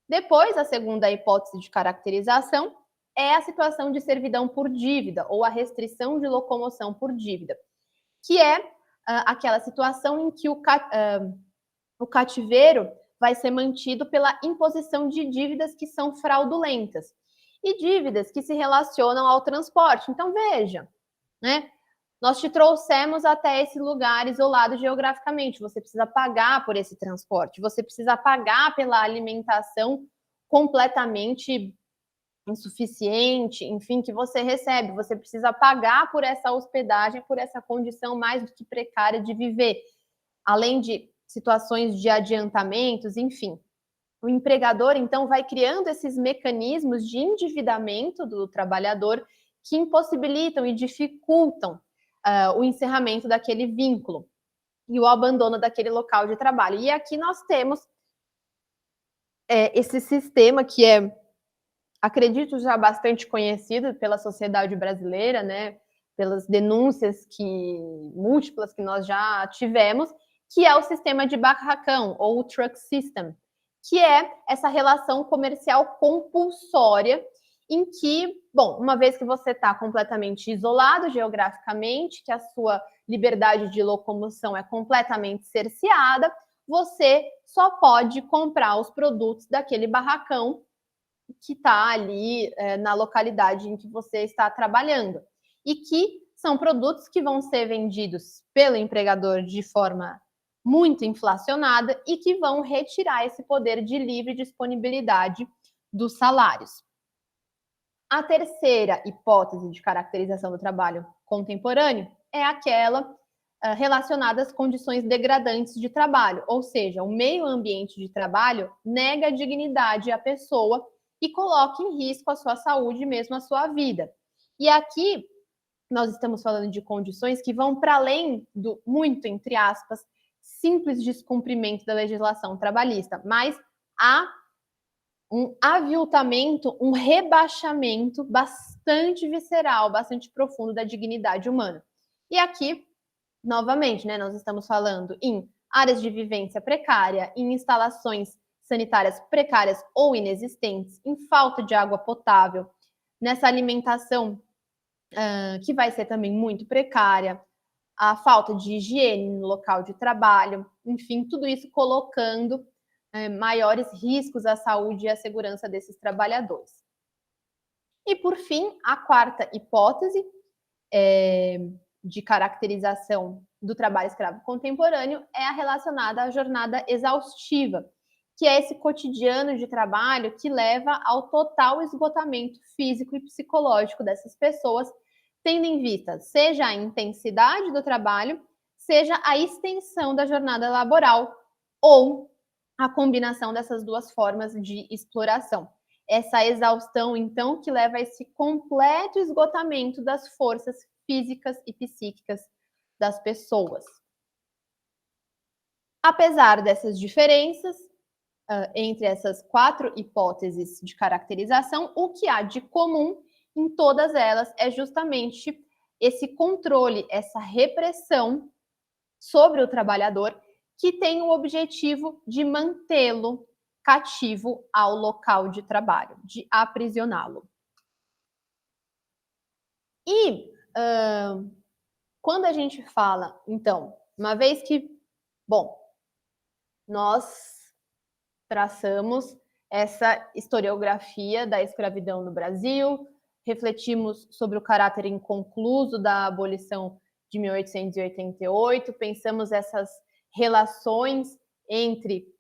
Depois, a segunda hipótese de caracterização é a situação de servidão por dívida ou a restrição de locomoção por dívida, que é aquela situação em que o cativeiro vai ser mantido pela imposição de dívidas que são fraudulentas e dívidas que se relacionam ao transporte. Então, veja, né? Nós te trouxemos até esse lugar isolado geograficamente. Você precisa pagar por esse transporte, você precisa pagar pela alimentação completamente insuficiente, enfim, que você recebe. Você precisa pagar por essa hospedagem, por essa condição mais do que precária de viver, além de situações de adiantamentos, enfim. O empregador, então, vai criando esses mecanismos de endividamento do trabalhador que impossibilitam e dificultam o encerramento daquele vínculo e o abandono daquele local de trabalho. E aqui nós temos esse sistema que acredito, já bastante conhecido pela sociedade brasileira, né, pelas denúncias múltiplas que nós já tivemos, que é o sistema de barracão, ou o truck system, que é essa relação comercial compulsória em que, bom, uma vez que você está completamente isolado geograficamente, que a sua liberdade de locomoção é completamente cerceada, você só pode comprar os produtos daquele barracão que está ali na localidade em que você está trabalhando. E que são produtos que vão ser vendidos pelo empregador de forma muito inflacionada e que vão retirar esse poder de livre disponibilidade dos salários. A terceira hipótese de caracterização do trabalho contemporâneo é aquela relacionada às condições degradantes de trabalho, ou seja, o meio ambiente de trabalho nega a dignidade à pessoa e coloca em risco a sua saúde e mesmo a sua vida. E aqui nós estamos falando de condições que vão para além do, muito, entre aspas, simples descumprimento da legislação trabalhista, mas há um aviltamento, um rebaixamento bastante visceral, bastante profundo da dignidade humana. E aqui, novamente, né, nós estamos falando em áreas de vivência precária, em instalações sanitárias precárias ou inexistentes, em falta de água potável, nessa alimentação que vai ser também muito precária, a falta de higiene no local de trabalho, enfim, tudo isso colocando maiores riscos à saúde e à segurança desses trabalhadores. E, por fim, a quarta hipótese de caracterização do trabalho escravo contemporâneo é a relacionada à jornada exaustiva, que é esse cotidiano de trabalho que leva ao total esgotamento físico e psicológico dessas pessoas, tendo em vista seja a intensidade do trabalho, seja a extensão da jornada laboral ou a combinação dessas duas formas de exploração. Essa exaustão, então, que leva a esse completo esgotamento das forças físicas e psíquicas das pessoas. Apesar dessas diferenças entre essas 4 hipóteses de caracterização, o que há de comum em todas elas é justamente esse controle, essa repressão sobre o trabalhador, que tem o objetivo de mantê-lo cativo ao local de trabalho, de aprisioná-lo. E quando a gente fala, então, uma vez que, bom, nós traçamos essa historiografia da escravidão no Brasil, refletimos sobre o caráter inconcluso da abolição de 1888, pensamos essas relações entre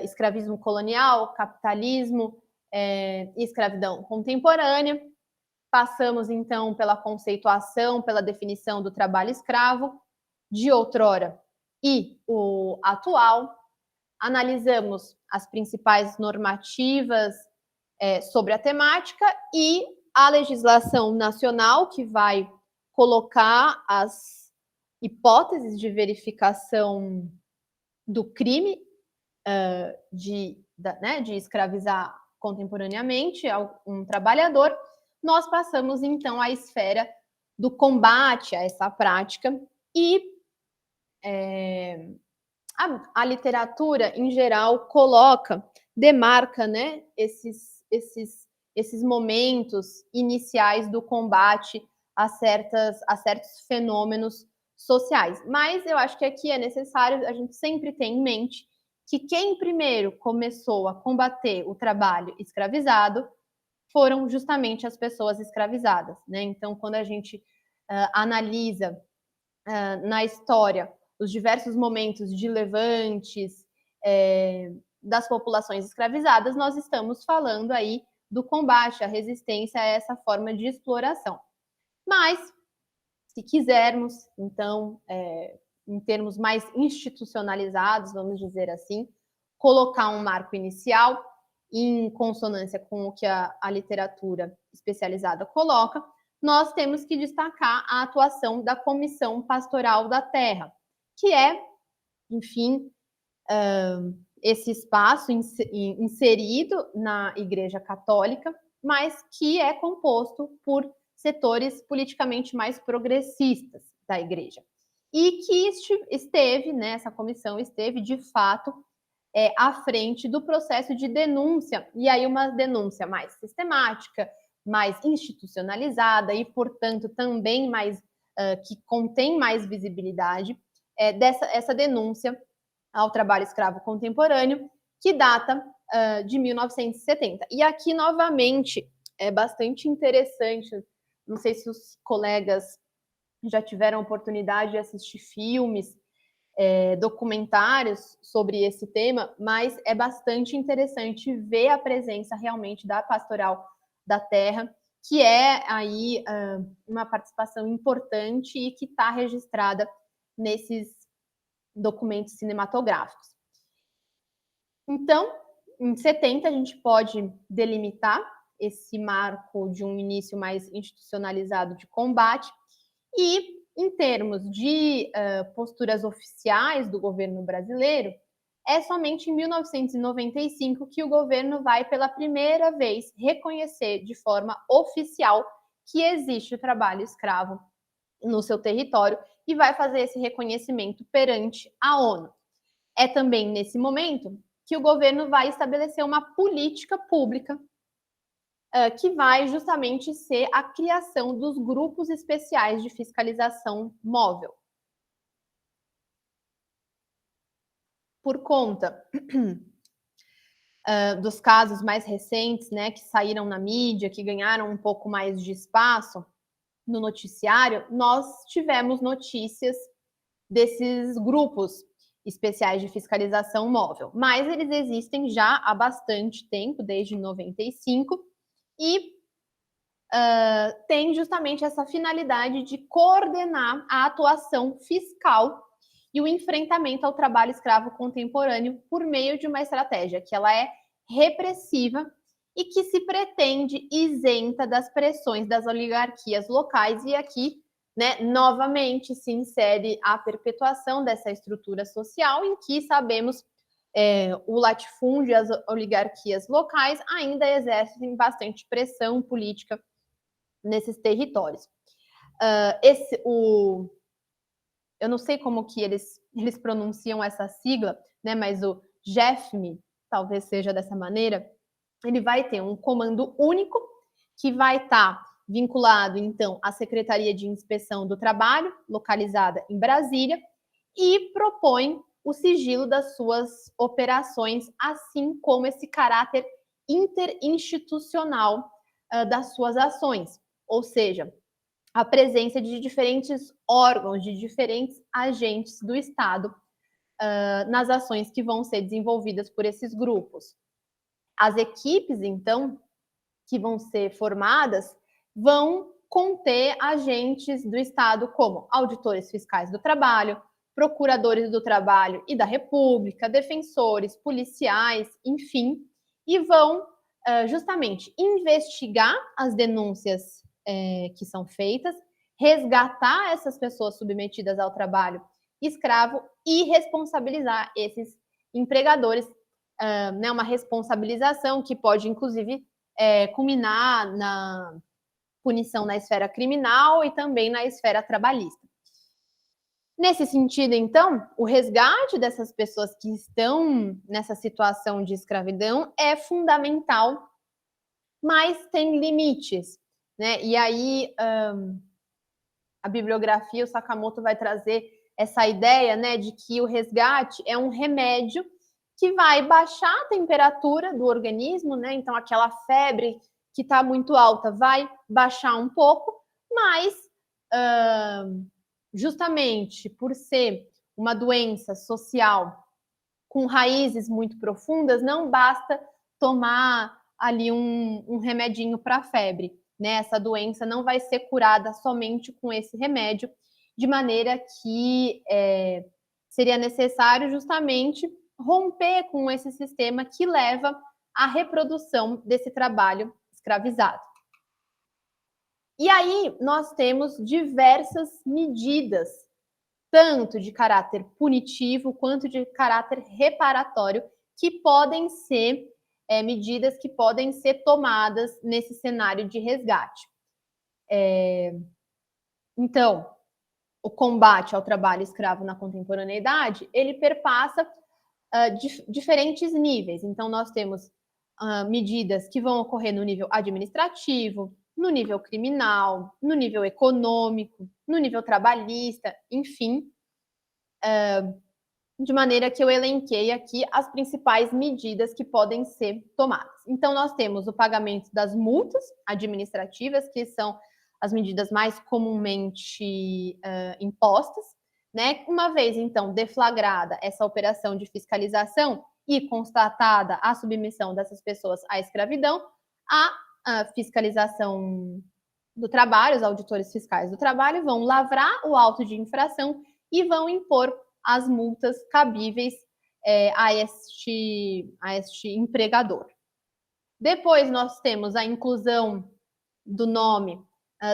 escravismo colonial, capitalismo e escravidão contemporânea. Passamos, então, pela conceituação, pela definição do trabalho escravo, de outrora e o atual. Analisamos as principais normativas sobre a temática e a legislação nacional, que vai colocar as hipóteses de verificação do crime de escravizar contemporaneamente um trabalhador. Nós passamos, então, à esfera do combate a essa prática e a literatura, em geral, demarca, né, esses momentos iniciais do combate a certos fenômenos sociais. Mas eu acho que aqui é necessário a gente sempre ter em mente que quem primeiro começou a combater o trabalho escravizado foram justamente as pessoas escravizadas, né? Então, quando a gente analisa na história os diversos momentos de levantes das populações escravizadas, nós estamos falando aí do combate, à resistência a essa forma de exploração. Mas, se quisermos, então, em termos mais institucionalizados, vamos dizer assim, colocar um marco inicial em consonância com o que a literatura especializada coloca, nós temos que destacar a atuação da Comissão Pastoral da Terra, que é, enfim, esse espaço inserido na Igreja Católica, mas que é composto por setores politicamente mais progressistas da Igreja. E que esteve, né, essa comissão esteve, de fato, à frente do processo de denúncia, e aí uma denúncia mais sistemática, mais institucionalizada e, portanto, também mais que contém mais visibilidade, essa denúncia ao trabalho escravo contemporâneo, que data de 1970. E aqui, novamente, é bastante interessante, não sei se os colegas já tiveram oportunidade de assistir filmes, documentários sobre esse tema, mas é bastante interessante ver a presença realmente da Pastoral da Terra, que é aí uma participação importante e que está registrada nesses documentos cinematográficos. Então, em 70, a gente pode delimitar esse marco de um início mais institucionalizado de combate e, em termos de posturas oficiais do governo brasileiro, é somente em 1995 que o governo vai, pela primeira vez, reconhecer de forma oficial que existe o trabalho escravo no seu território e vai fazer esse reconhecimento perante a ONU. É também nesse momento que o governo vai estabelecer uma política pública que vai justamente ser a criação dos grupos especiais de fiscalização móvel. Por conta dos casos mais recentes, né, que saíram na mídia, que ganharam um pouco mais de espaço, no noticiário, nós tivemos notícias desses grupos especiais de fiscalização móvel, mas eles existem já há bastante tempo, desde 95, e tem justamente essa finalidade de coordenar a atuação fiscal e o enfrentamento ao trabalho escravo contemporâneo por meio de uma estratégia que ela é repressiva e que se pretende isenta das pressões das oligarquias locais. E aqui, né, novamente se insere a perpetuação dessa estrutura social em que sabemos o latifúndio e as oligarquias locais ainda exercem bastante pressão política nesses territórios. Eu não sei como que eles pronunciam essa sigla, né, mas o GEFM, talvez seja dessa maneira, ele vai ter um comando único que vai estar vinculado, então, à Secretaria de Inspeção do Trabalho, localizada em Brasília, e propõe o sigilo das suas operações, assim como esse caráter interinstitucional das suas ações, ou seja, a presença de diferentes órgãos, de diferentes agentes do Estado nas ações que vão ser desenvolvidas por esses grupos. As equipes, então, que vão ser formadas, vão conter agentes do Estado como auditores fiscais do trabalho, procuradores do trabalho e da República, defensores, policiais, enfim, e vão justamente investigar as denúncias que são feitas, resgatar essas pessoas submetidas ao trabalho escravo e responsabilizar esses empregadores, né, uma responsabilização que pode, inclusive, culminar na punição na esfera criminal e também na esfera trabalhista. Nesse sentido, então, o resgate dessas pessoas que estão nessa situação de escravidão é fundamental, mas tem limites, né? E aí a bibliografia, o Sakamoto vai trazer essa ideia, né, de que o resgate é um remédio que vai baixar a temperatura do organismo, né? Então aquela febre que está muito alta vai baixar um pouco, mas justamente por ser uma doença social com raízes muito profundas, não basta tomar ali um remedinho para febre, né? Essa doença não vai ser curada somente com esse remédio, de maneira que seria necessário justamente romper com esse sistema que leva à reprodução desse trabalho escravizado. E aí nós temos diversas medidas, tanto de caráter punitivo quanto de caráter reparatório, que podem ser medidas que podem ser tomadas nesse cenário de resgate. Então, o combate ao trabalho escravo na contemporaneidade, ele perpassa diferentes níveis. Então, nós temos medidas que vão ocorrer no nível administrativo, no nível criminal, no nível econômico, no nível trabalhista, enfim, de maneira que eu elenquei aqui as principais medidas que podem ser tomadas. Então, nós temos o pagamento das multas administrativas, que são as medidas mais comumente impostas, né? Uma vez, então, deflagrada essa operação de fiscalização e constatada a submissão dessas pessoas à escravidão, a fiscalização do trabalho, os auditores fiscais do trabalho vão lavrar o auto de infração e vão impor as multas cabíveis a este empregador. Depois nós temos a inclusão do nome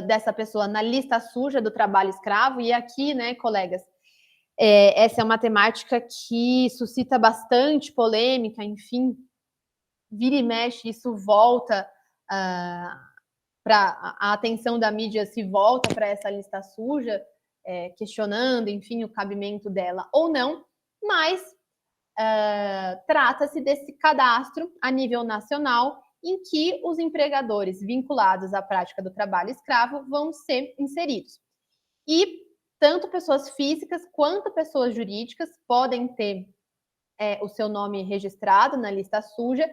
dessa pessoa na lista suja do trabalho escravo, e aqui, né, colegas, essa é uma temática que suscita bastante polêmica, enfim, vira e mexe, isso volta para a atenção da mídia, se volta para essa lista suja, questionando, enfim, o cabimento dela ou não, mas trata-se desse cadastro a nível nacional em que os empregadores vinculados à prática do trabalho escravo vão ser inseridos. E tanto pessoas físicas quanto pessoas jurídicas podem ter o seu nome registrado na lista suja,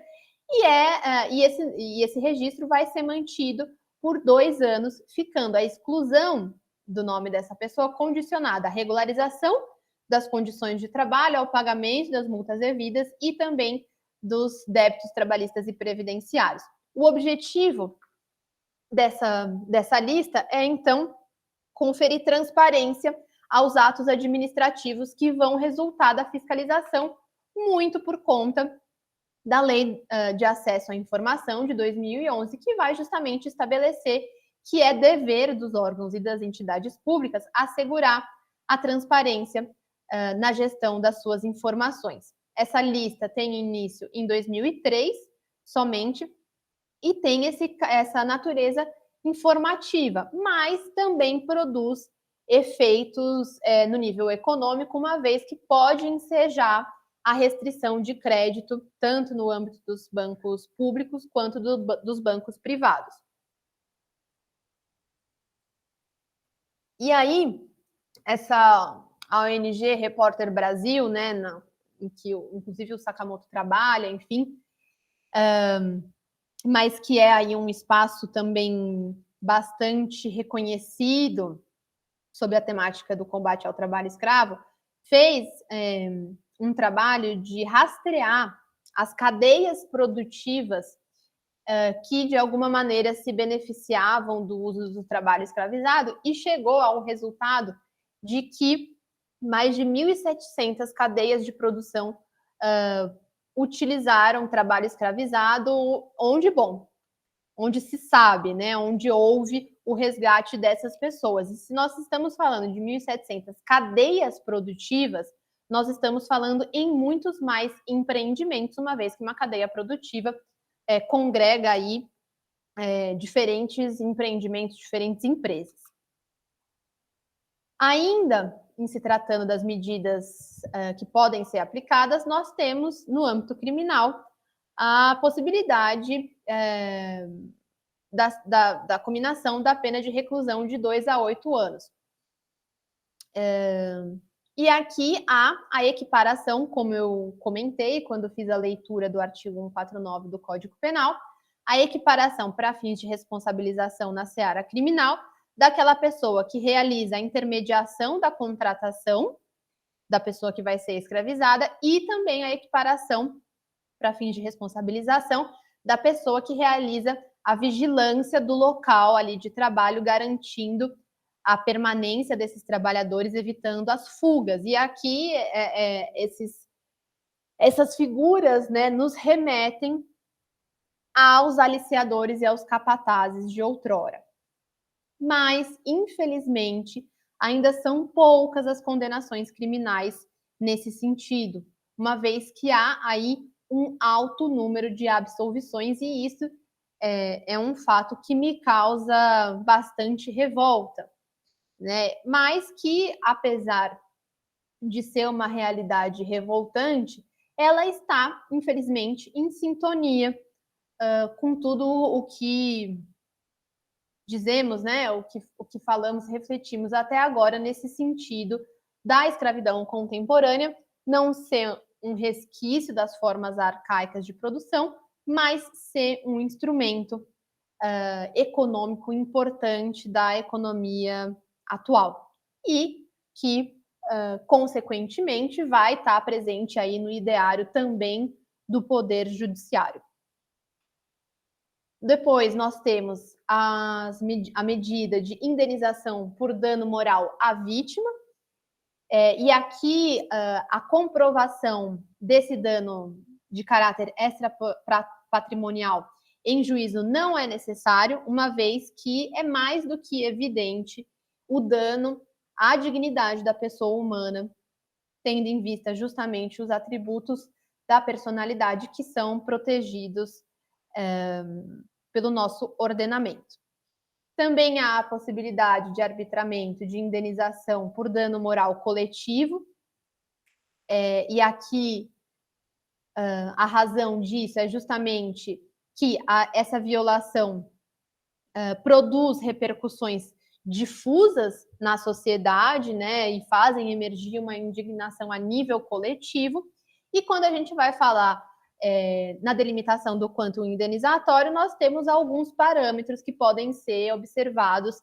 e esse registro vai ser mantido por 2 anos, ficando a exclusão do nome dessa pessoa condicionada à regularização das condições de trabalho, ao pagamento das multas devidas e também dos débitos trabalhistas e previdenciários. O objetivo dessa lista é, então, conferir transparência aos atos administrativos que vão resultar da fiscalização, muito por conta da Lei de Acesso à Informação de 2011, que vai justamente estabelecer que é dever dos órgãos e das entidades públicas assegurar a transparência na gestão das suas informações. Essa lista tem início em 2003, somente, e tem essa natureza informativa, mas também produz efeitos no nível econômico, uma vez que pode ensejar a restrição de crédito, tanto no âmbito dos bancos públicos quanto dos bancos privados. E aí, a ONG Repórter Brasil, né, em que inclusive o Sakamoto trabalha, enfim, mas que é aí um espaço também bastante reconhecido sobre a temática do combate ao trabalho escravo, fez um trabalho de rastrear as cadeias produtivas que, de alguma maneira, se beneficiavam do uso do trabalho escravizado e chegou ao resultado de que mais de 1.700 cadeias de produção utilizaram trabalho escravizado onde se sabe, né, onde houve o resgate dessas pessoas. E se nós estamos falando de 1.700 cadeias produtivas, nós estamos falando em muitos mais empreendimentos, uma vez que uma cadeia produtiva congrega aí diferentes empreendimentos, diferentes empresas. Ainda em se tratando das medidas que podem ser aplicadas, nós temos no âmbito criminal a possibilidade da cominação da pena de reclusão de 2 a 8 anos. E aqui há a equiparação, como eu comentei quando fiz a leitura do artigo 149 do Código Penal, a equiparação para fins de responsabilização na seara criminal daquela pessoa que realiza a intermediação da contratação da pessoa que vai ser escravizada e também a equiparação para fins de responsabilização da pessoa que realiza a vigilância do local ali de trabalho, garantindo a permanência desses trabalhadores, evitando as fugas. E aqui essas figuras, né, nos remetem aos aliciadores e aos capatazes de outrora. Mas, infelizmente, ainda são poucas as condenações criminais nesse sentido, uma vez que há aí um alto número de absolvições, e isso é um fato que me causa bastante revolta, né? Mas que, apesar de ser uma realidade revoltante, ela está, infelizmente, em sintonia com tudo o que dizemos, né, o que falamos, refletimos até agora nesse sentido da escravidão contemporânea não ser um resquício das formas arcaicas de produção, mas ser um instrumento econômico importante da economia atual e que, consequentemente, vai estar presente aí no ideário também do Poder Judiciário. Depois, nós temos a medida de indenização por dano moral à vítima, e aqui a comprovação desse dano de caráter extrapatrimonial em juízo não é necessário, uma vez que é mais do que evidente o dano à dignidade da pessoa humana, tendo em vista justamente os atributos da personalidade que são protegidos pelo nosso ordenamento. Também há a possibilidade de arbitramento de indenização por dano moral coletivo, e aqui a razão disso é justamente que essa violação produz repercussões difusas na sociedade, né, e fazem emergir uma indignação a nível coletivo. E quando a gente vai falar na delimitação do quantum indenizatório, nós temos alguns parâmetros que podem ser observados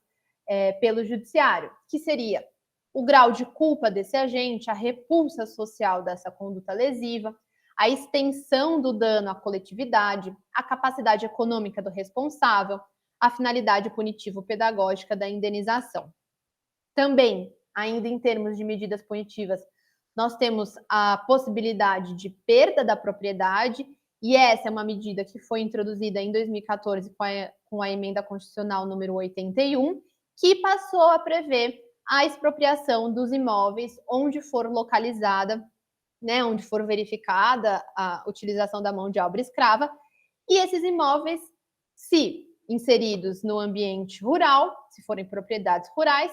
pelo judiciário, que seria o grau de culpa desse agente, a repulsa social dessa conduta lesiva, a extensão do dano à coletividade, a capacidade econômica do responsável, a finalidade punitivo-pedagógica da indenização. Também, ainda em termos de medidas punitivas, nós temos a possibilidade de perda da propriedade, e essa é uma medida que foi introduzida em 2014 com a emenda constitucional número 81, que passou a prever a expropriação dos imóveis onde for localizada, né, onde for verificada a utilização da mão de obra escrava, e esses imóveis, se inseridos no ambiente rural, se forem propriedades rurais,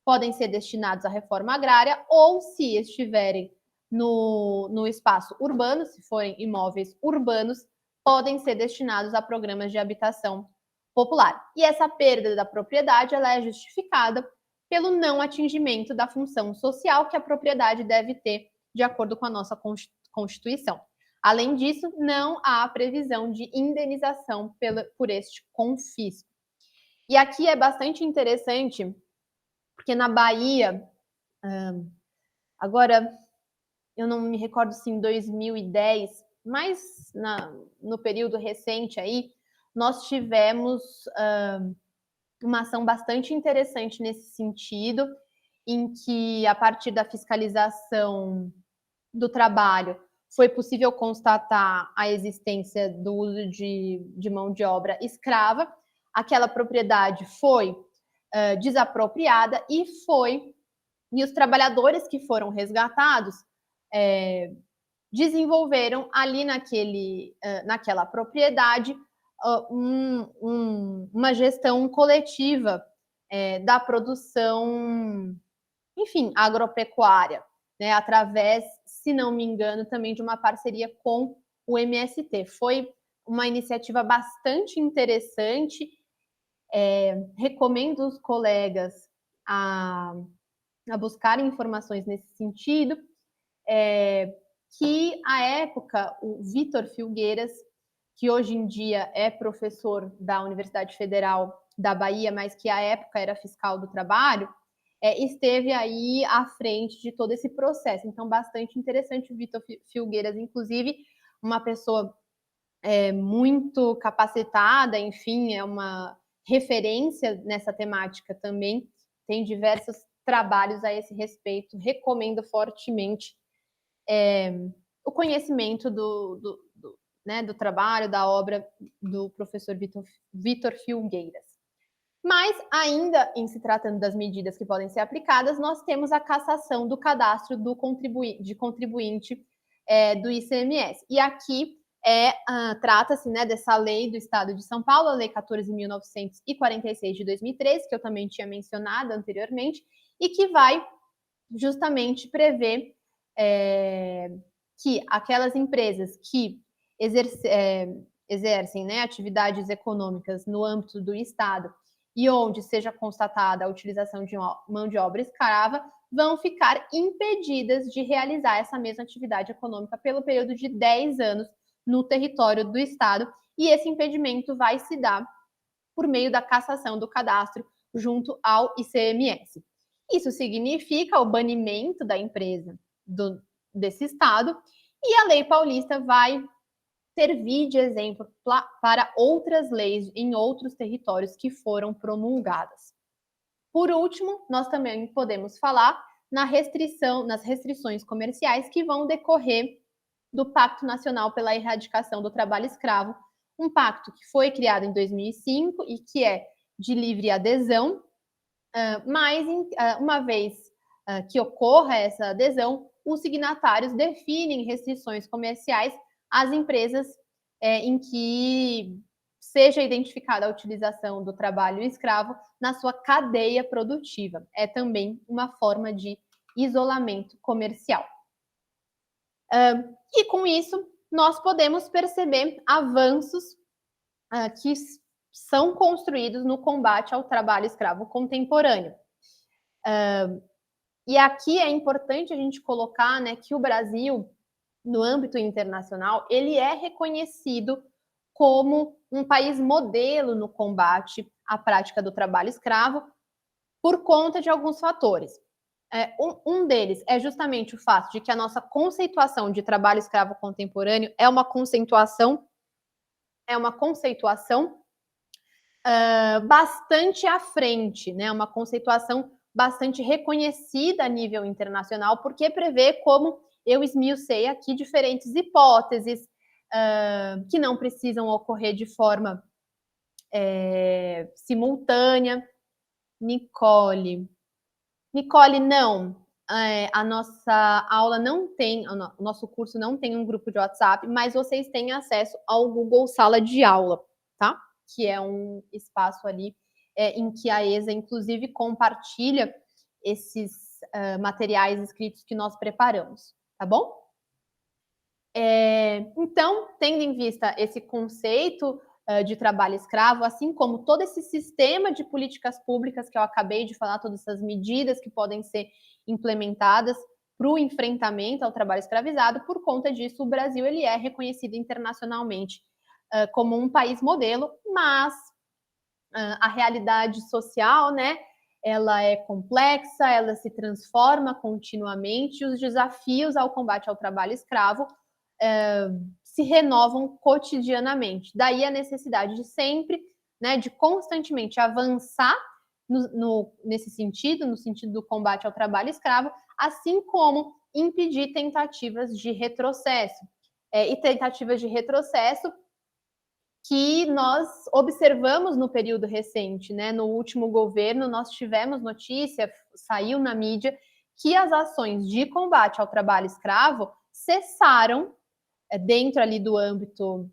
podem ser destinados à reforma agrária, ou se estiverem no espaço urbano, se forem imóveis urbanos, podem ser destinados a programas de habitação popular. E essa perda da propriedade, ela é justificada pelo não atingimento da função social que a propriedade deve ter de acordo com a nossa Constituição. Além disso, não há previsão de indenização por este confisco. E aqui é bastante interessante, porque na Bahia, agora eu não me recordo se em 2010, mas no período recente aí, nós tivemos uma ação bastante interessante nesse sentido, em que, a partir da fiscalização do trabalho, foi possível constatar a existência do uso de mão de obra escrava. Aquela propriedade foi desapropriada e os trabalhadores que foram resgatados desenvolveram ali naquela propriedade uma gestão coletiva da produção, enfim, agropecuária, né, através, se não me engano, também de uma parceria com o MST. Foi uma iniciativa bastante interessante. Recomendo os colegas a buscarem informações nesse sentido, que à época o Vitor Filgueiras, que hoje em dia é professor da Universidade Federal da Bahia, mas que à época era fiscal do trabalho, esteve aí à frente de todo esse processo. Então, bastante interessante o Vitor Filgueiras, inclusive, uma pessoa muito capacitada, enfim, é uma referência nessa temática também, tem diversos trabalhos a esse respeito, recomendo fortemente o conhecimento do trabalho, da obra do professor Vitor Filgueiras. Mas, ainda em se tratando das medidas que podem ser aplicadas, nós temos a cassação do cadastro de contribuinte do ICMS. E aqui trata-se, né, dessa lei do Estado de São Paulo, a Lei 14.946 de 2003, que eu também tinha mencionado anteriormente, e que vai justamente prever que aquelas empresas que exercem, né, atividades econômicas no âmbito do Estado e onde seja constatada a utilização de mão de obra escrava, vão ficar impedidas de realizar essa mesma atividade econômica pelo período de 10 anos no território do Estado, e esse impedimento vai se dar por meio da cassação do cadastro junto ao ICMS. Isso significa o banimento da empresa desse Estado, e a lei paulista vai servir de exemplo para outras leis em outros territórios que foram promulgadas. Por último, nós também podemos falar nas restrições comerciais que vão decorrer do Pacto Nacional pela Erradicação do Trabalho Escravo, um pacto que foi criado em 2005 e que é de livre adesão, mas uma vez que ocorra essa adesão, os signatários definem restrições comerciais às empresas em que seja identificada a utilização do trabalho escravo na sua cadeia produtiva. É também uma forma de isolamento comercial. E com isso, nós podemos perceber avanços que são construídos no combate ao trabalho escravo contemporâneo. E aqui é importante a gente colocar, né, que o Brasil no âmbito internacional, ele é reconhecido como um país modelo no combate à prática do trabalho escravo por conta de alguns fatores. Um deles é justamente o fato de que a nossa conceituação de trabalho escravo contemporâneo é uma conceituação bastante à frente, né? Uma conceituação bastante reconhecida a nível internacional, porque prevê, como eu esmiucei aqui, diferentes hipóteses que não precisam ocorrer de forma simultânea. Nicole, não. A nossa aula não tem, o nosso curso não tem um grupo de WhatsApp, mas vocês têm acesso ao Google Sala de Aula, tá? Que é um espaço ali em que a ESA, inclusive, compartilha esses materiais escritos que nós preparamos, tá bom? Então, tendo em vista esse conceito de trabalho escravo, assim como todo esse sistema de políticas públicas que eu acabei de falar, todas essas medidas que podem ser implementadas para o enfrentamento ao trabalho escravizado, por conta disso, o Brasil ele é reconhecido internacionalmente como um país modelo, mas a realidade social, né, ela é complexa, ela se transforma continuamente, e os desafios ao combate ao trabalho escravo se renovam cotidianamente. Daí a necessidade de sempre, né, de constantemente avançar nesse sentido, no sentido do combate ao trabalho escravo, assim como impedir tentativas de retrocesso. E tentativas de retrocesso que nós observamos no período recente, né? No último governo, nós tivemos notícia, saiu na mídia, que as ações de combate ao trabalho escravo cessaram dentro ali do âmbito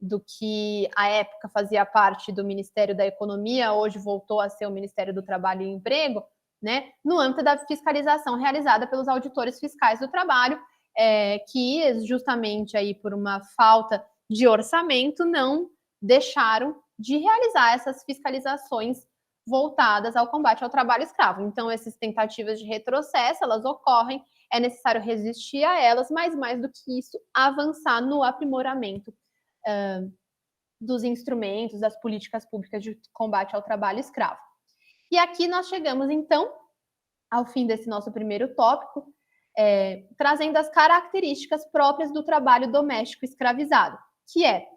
do que à época fazia parte do Ministério da Economia, hoje voltou a ser o Ministério do Trabalho e Emprego, né? No âmbito da fiscalização realizada pelos auditores fiscais do trabalho, que justamente aí por uma falta de orçamento não deixaram de realizar essas fiscalizações voltadas ao combate ao trabalho escravo. Então, essas tentativas de retrocesso, elas ocorrem, é necessário resistir a elas, mas mais do que isso, avançar no aprimoramento dos instrumentos, das políticas públicas de combate ao trabalho escravo. E aqui nós chegamos, então, ao fim desse nosso primeiro tópico, trazendo as características próprias do trabalho doméstico escravizado, que é,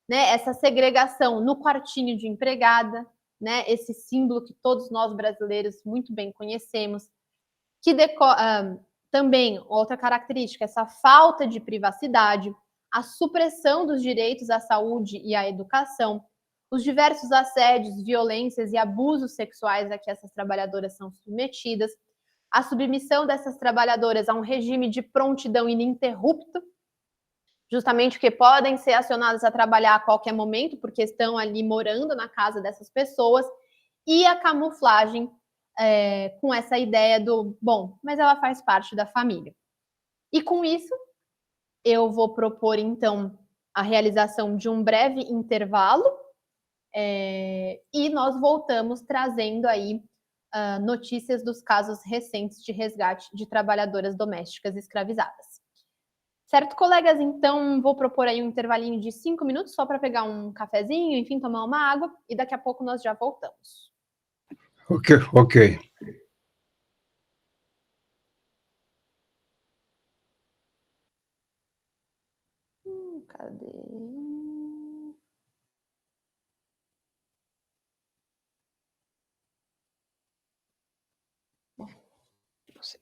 né, essa segregação no quartinho de empregada, né, esse símbolo que todos nós brasileiros muito bem conhecemos, que também outra característica, essa falta de privacidade, a supressão dos direitos à saúde e à educação, os diversos assédios, violências e abusos sexuais a que essas trabalhadoras são submetidas, a submissão dessas trabalhadoras a um regime de prontidão ininterrupta, justamente porque podem ser acionadas a trabalhar a qualquer momento, porque estão ali morando na casa dessas pessoas, e a camuflagem com essa ideia do, bom, mas ela faz parte da família. E com isso, eu vou propor, então, a realização de um breve intervalo, e nós voltamos trazendo aí notícias dos casos recentes de resgate de trabalhadoras domésticas escravizadas. Certo, colegas? Então, vou propor aí um intervalinho de 5 minutos, só para pegar um cafezinho, enfim, tomar uma água, e daqui a pouco nós já voltamos. Ok. Cadê? Você.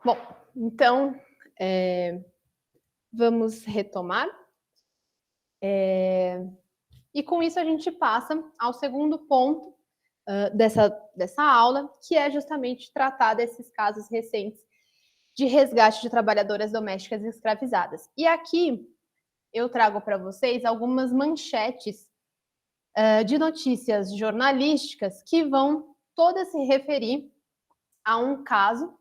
Bom, então, vamos retomar. E com isso a gente passa ao segundo ponto dessa aula, que é justamente tratar desses casos recentes de resgate de trabalhadoras domésticas escravizadas. E aqui eu trago para vocês algumas manchetes de notícias jornalísticas que vão todas se referir a um caso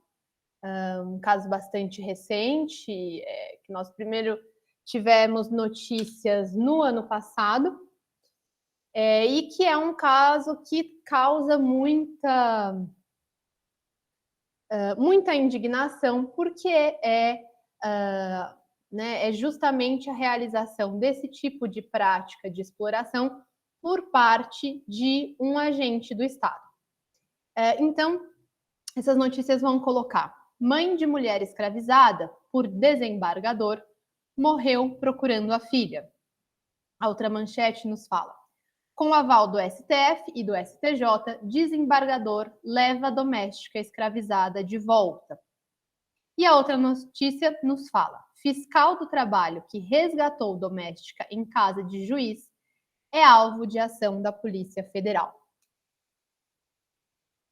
bastante recente, que nós primeiro tivemos notícias no ano passado, e que é um caso que causa muita indignação, porque é justamente a realização desse tipo de prática de exploração por parte de um agente do Estado. Então, essas notícias vão colocar: mãe de mulher escravizada por desembargador morreu procurando a filha. A outra manchete nos fala: com aval do STF e do STJ, desembargador leva doméstica escravizada de volta. E a outra notícia nos fala: fiscal do trabalho que resgatou doméstica em casa de juiz é alvo de ação da Polícia Federal.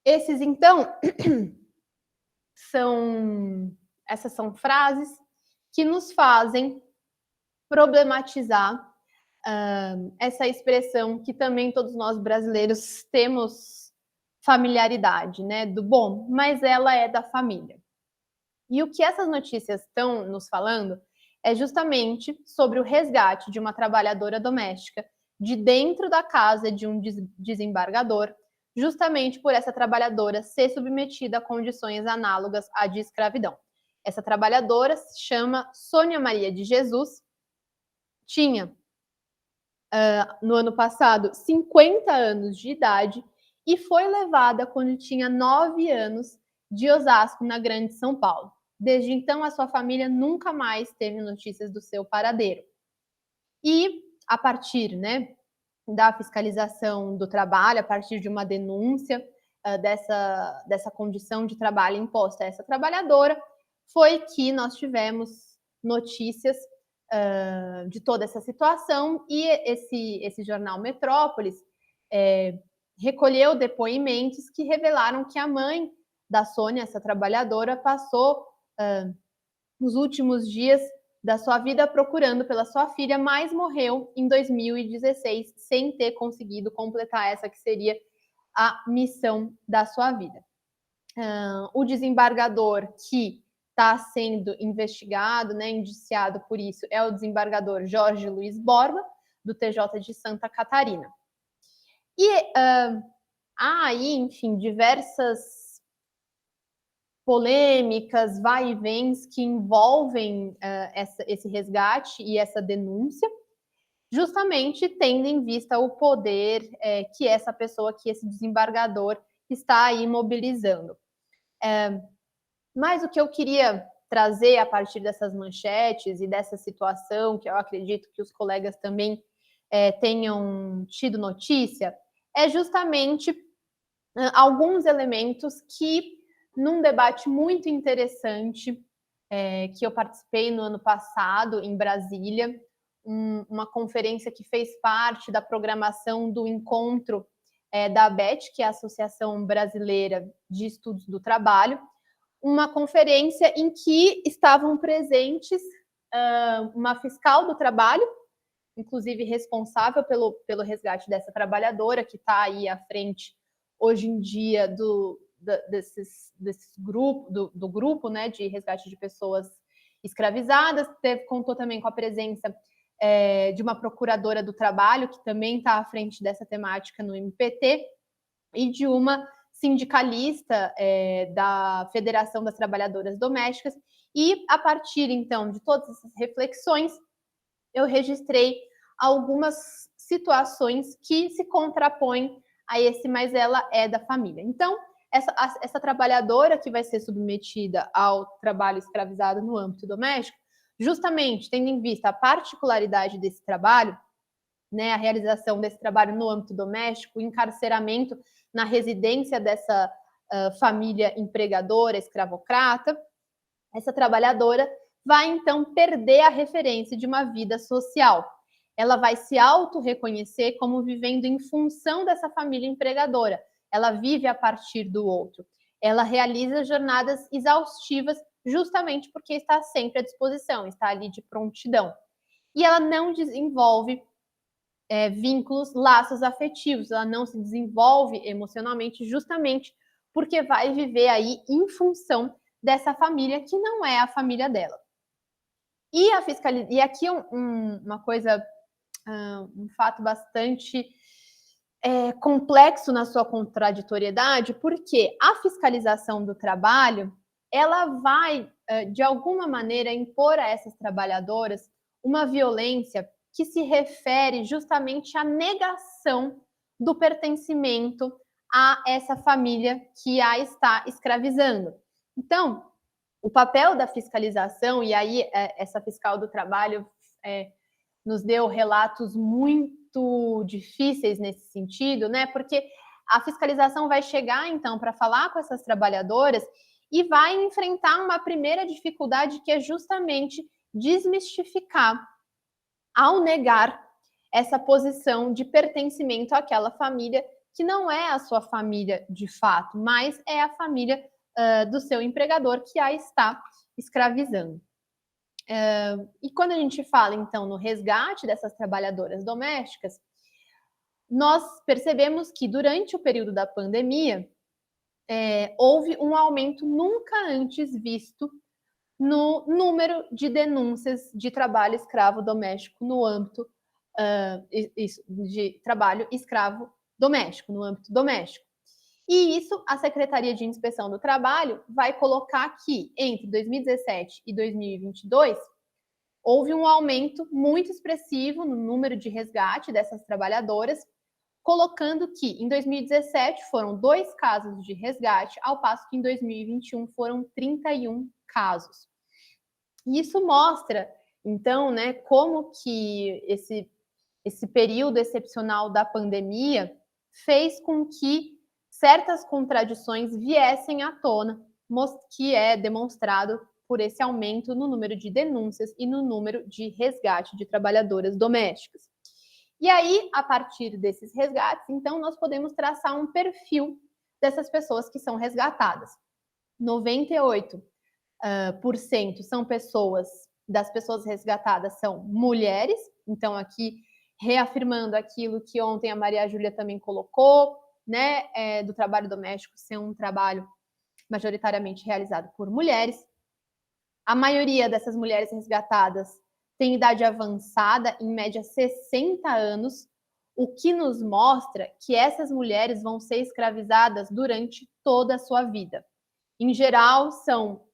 Esses, então, essas são frases que nos fazem problematizar essa expressão que também todos nós brasileiros temos familiaridade, né? Do bom, mas ela é da família. E o que essas notícias estão nos falando é justamente sobre o resgate de uma trabalhadora doméstica de dentro da casa de um desembargador, justamente por essa trabalhadora ser submetida a condições análogas à de escravidão. Essa trabalhadora se chama Sônia Maria de Jesus, tinha no ano passado 50 anos de idade e foi levada quando tinha 9 anos de Osasco, na Grande São Paulo. Desde então, a sua família nunca mais teve notícias do seu paradeiro. E a partir, da fiscalização do trabalho, a partir de uma denúncia dessa condição de trabalho imposta a essa trabalhadora, foi que nós tivemos notícias de toda essa situação, e esse jornal Metrópolis recolheu depoimentos que revelaram que a mãe da Sônia, essa trabalhadora, passou nos últimos dias da sua vida procurando pela sua filha, mas morreu em 2016 sem ter conseguido completar essa que seria a missão da sua vida. O desembargador que está sendo investigado, indiciado por isso, é o desembargador Jorge Luiz Borba, do TJ de Santa Catarina. E há aí, enfim, diversas polêmicas, vai e vens que envolvem esse resgate e essa denúncia, justamente tendo em vista o poder que essa pessoa, que esse desembargador está aí mobilizando. Mas o que eu queria trazer a partir dessas manchetes e dessa situação, que eu acredito que os colegas também tenham tido notícia, é justamente alguns elementos que, num debate muito interessante que eu participei no ano passado em Brasília, uma conferência que fez parte da programação do encontro da ABET, que é a Associação Brasileira de Estudos do Trabalho, uma conferência em que estavam presentes uma fiscal do trabalho, inclusive responsável pelo resgate dessa trabalhadora, que está aí à frente hoje em dia do grupo de resgate de pessoas escravizadas. Contou também com a presença de uma procuradora do trabalho, que também está à frente dessa temática no MPT, e de uma sindicalista da Federação das Trabalhadoras Domésticas. E, a partir, então, de todas essas reflexões, eu registrei algumas situações que se contrapõem a esse "mas ela é da família". Então, essa trabalhadora que vai ser submetida ao trabalho escravizado no âmbito doméstico, justamente tendo em vista a particularidade desse trabalho, a realização desse trabalho no âmbito doméstico, o encarceramento na residência dessa família empregadora, escravocrata, essa trabalhadora vai, então, perder a referência de uma vida social. Ela vai se auto-reconhecer como vivendo em função dessa família empregadora. Ela vive a partir do outro. Ela realiza jornadas exaustivas justamente porque está sempre à disposição, está ali de prontidão. E ela não desenvolve vínculos, laços afetivos, ela não se desenvolve emocionalmente justamente porque vai viver aí em função dessa família que não é a família dela. E aqui uma coisa, um fato bastante complexo na sua contraditoriedade, porque a fiscalização do trabalho, ela vai, de alguma maneira, impor a essas trabalhadoras uma violência que se refere justamente à negação do pertencimento a essa família que a está escravizando. Então, o papel da fiscalização, e aí essa fiscal do trabalho nos deu relatos muito difíceis nesse sentido, né? Porque a fiscalização vai chegar, então, para falar com essas trabalhadoras e vai enfrentar uma primeira dificuldade, que é justamente desmistificar, ao negar essa posição de pertencimento àquela família que não é a sua família de fato, mas é a família do seu empregador que a está escravizando. E quando a gente fala, então, no resgate dessas trabalhadoras domésticas, nós percebemos que durante o período da pandemia houve um aumento nunca antes visto no número de denúncias de trabalho escravo doméstico no âmbito de trabalho escravo doméstico, no âmbito doméstico. E isso a Secretaria de Inspeção do Trabalho vai colocar que entre 2017 e 2022 houve um aumento muito expressivo no número de resgate dessas trabalhadoras, colocando que em 2017 foram 2 casos de resgate, ao passo que em 2021 foram 31 casos. E isso mostra, então, né, como que esse período excepcional da pandemia fez com que certas contradições viessem à tona, que é demonstrado por esse aumento no número de denúncias e no número de resgate de trabalhadoras domésticas. E aí, a partir desses resgates, então, nós podemos traçar um perfil dessas pessoas que são resgatadas. 98% são das pessoas resgatadas são mulheres, então aqui reafirmando aquilo que ontem a Maria Júlia também colocou, né, do trabalho doméstico ser um trabalho majoritariamente realizado por mulheres. A maioria dessas mulheres resgatadas tem idade avançada, em média 60 anos, o que nos mostra que essas mulheres vão ser escravizadas durante toda a sua vida. Em geral, são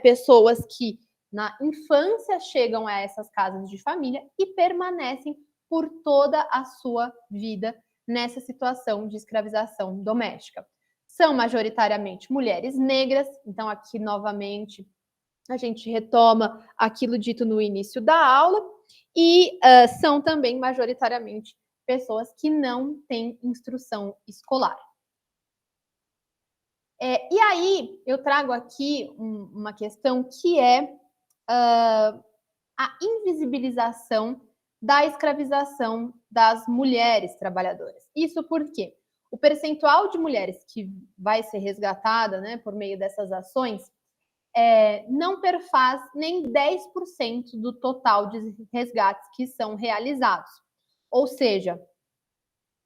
pessoas que na infância chegam a essas casas de família e permanecem por toda a sua vida nessa situação de escravização doméstica. São majoritariamente mulheres negras, então aqui novamente a gente retoma aquilo dito no início da aula, e são também majoritariamente pessoas que não têm instrução escolar. E aí eu trago aqui uma questão que é a invisibilização da escravização das mulheres trabalhadoras. Isso porque o percentual de mulheres que vai ser resgatada, né, por meio dessas ações não perfaz nem 10% do total de resgates que são realizados. Ou seja,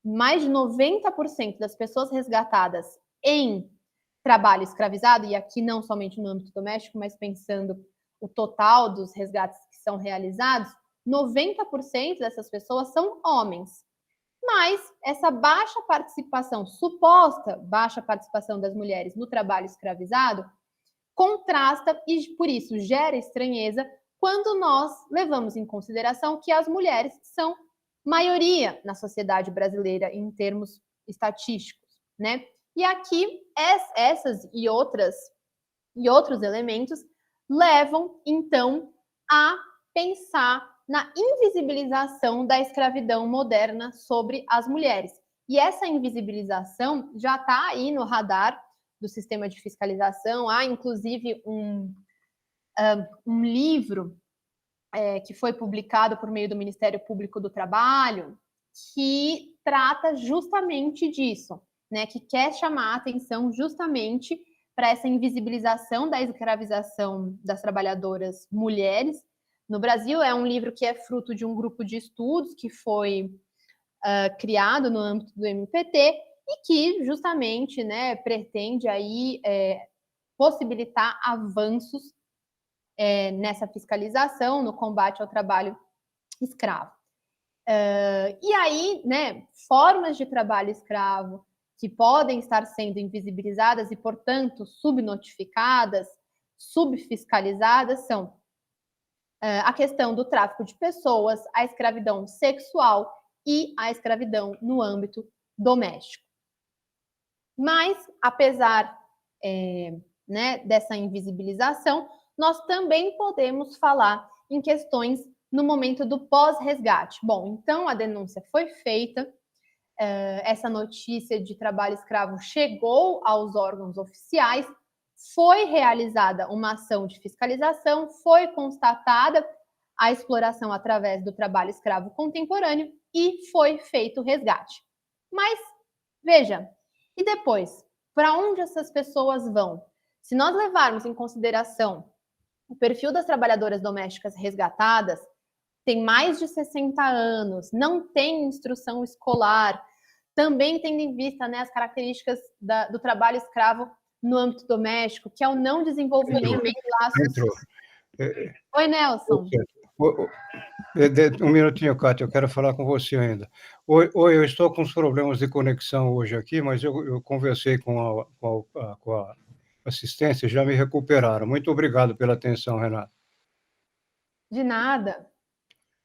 mais de 90% das pessoas resgatadas em trabalho escravizado, e aqui não somente no âmbito doméstico, mas pensando o total dos resgates que são realizados, 90% dessas pessoas são homens. Mas essa baixa participação, suposta baixa participação das mulheres no trabalho escravizado, contrasta e, por isso, gera estranheza quando nós levamos em consideração que as mulheres são maioria na sociedade brasileira em termos estatísticos, né? E aqui essas e outros elementos levam, então, a pensar na invisibilização da escravidão moderna sobre as mulheres. E essa invisibilização já está aí no radar do sistema de fiscalização. Há, inclusive, um livro que foi publicado por meio do Ministério Público do Trabalho, que trata justamente disso, né, que quer chamar a atenção justamente para essa invisibilização da escravização das trabalhadoras mulheres. No Brasil, é um livro que é fruto de um grupo de estudos que foi criado no âmbito do MPT e que justamente, né, pretende aí possibilitar avanços nessa fiscalização, no combate ao trabalho escravo. E aí, né, formas de trabalho escravo que podem estar sendo invisibilizadas e, portanto, subnotificadas, subfiscalizadas, são a questão do tráfico de pessoas, a escravidão sexual e a escravidão no âmbito doméstico. Mas, apesar né, dessa invisibilização, nós também podemos falar em questões no momento do pós-resgate. Bom, então a denúncia foi feita, essa notícia de trabalho escravo chegou aos órgãos oficiais, foi realizada uma ação de fiscalização, foi constatada a exploração através do trabalho escravo contemporâneo e foi feito o resgate. Mas, veja, e depois? Para onde essas pessoas vão? Se nós levarmos em consideração o perfil das trabalhadoras domésticas resgatadas, tem mais de 60 anos, não tem instrução escolar, também tendo em vista, né, as características do trabalho escravo no âmbito doméstico, que é o não desenvolvimento de laços. Oi, Nelson. Um minutinho, Kátia, eu quero falar com você ainda. Oi, eu estou com uns problemas de conexão hoje aqui, mas eu conversei com a assistência, já me recuperaram. Muito obrigado pela atenção, Renata. De nada.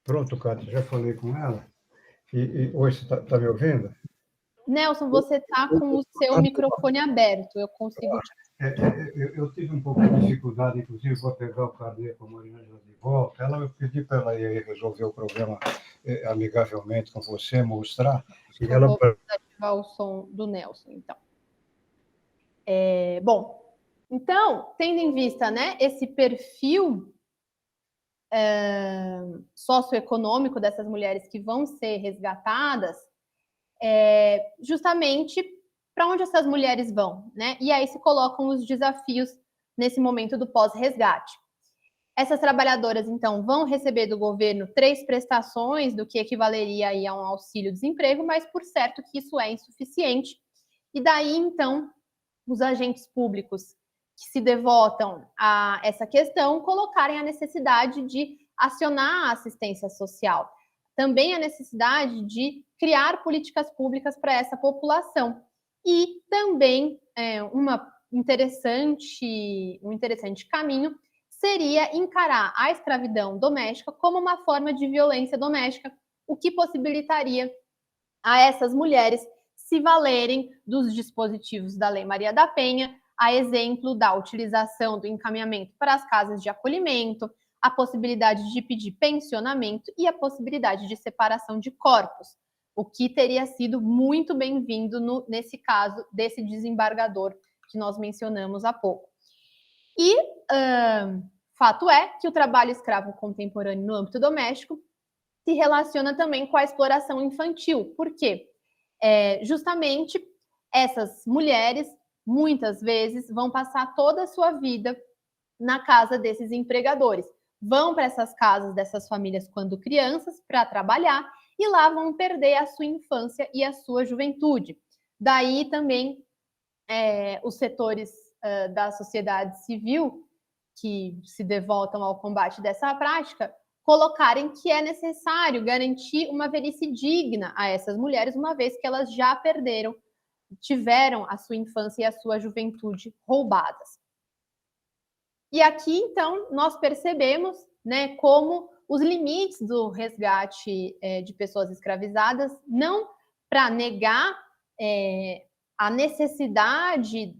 Pronto, Kátia, já falei com ela. E hoje você está me ouvindo? Nelson, você está com o seu microfone aberto, eu consigo... Eu tive um pouco de dificuldade, inclusive vou pegar o carnê com a Mariângela de volta. Eu pedi para ela ir resolver o problema amigavelmente com você, mostrar. Eu vou ativar o som do Nelson, então. Bom, então, tendo em vista, né, esse perfil socioeconômico dessas mulheres que vão ser resgatadas, justamente para onde essas mulheres vão, né? E aí se colocam os desafios nesse momento do pós-resgate. Essas trabalhadoras, então, vão receber do governo 3 prestações, do que equivaleria aí a um auxílio-desemprego, mas por certo que isso é insuficiente. E daí, então, os agentes públicos que se devotam a essa questão colocarem a necessidade de acionar a assistência social. Também a necessidade de criar políticas públicas para essa população. E também um interessante caminho seria encarar a escravidão doméstica como uma forma de violência doméstica, o que possibilitaria a essas mulheres se valerem dos dispositivos da Lei Maria da Penha, a exemplo da utilização do encaminhamento para as casas de acolhimento, a possibilidade de pedir pensionamento e a possibilidade de separação de corpos, o que teria sido muito bem-vindo nesse caso desse desembargador que nós mencionamos há pouco. E fato é que o trabalho escravo contemporâneo no âmbito doméstico se relaciona também com a exploração infantil. Por quê? Justamente essas mulheres, muitas vezes, vão passar toda a sua vida na casa desses empregadores. Vão para essas casas dessas famílias quando crianças para trabalhar e lá vão perder a sua infância e a sua juventude. Daí também os setores da sociedade civil que se devotam ao combate dessa prática colocarem que é necessário garantir uma velhice digna a essas mulheres, uma vez que elas já tiveram a sua infância e a sua juventude roubadas. E aqui, então, nós percebemos, né, como os limites do resgate de pessoas escravizadas, não para negar a necessidade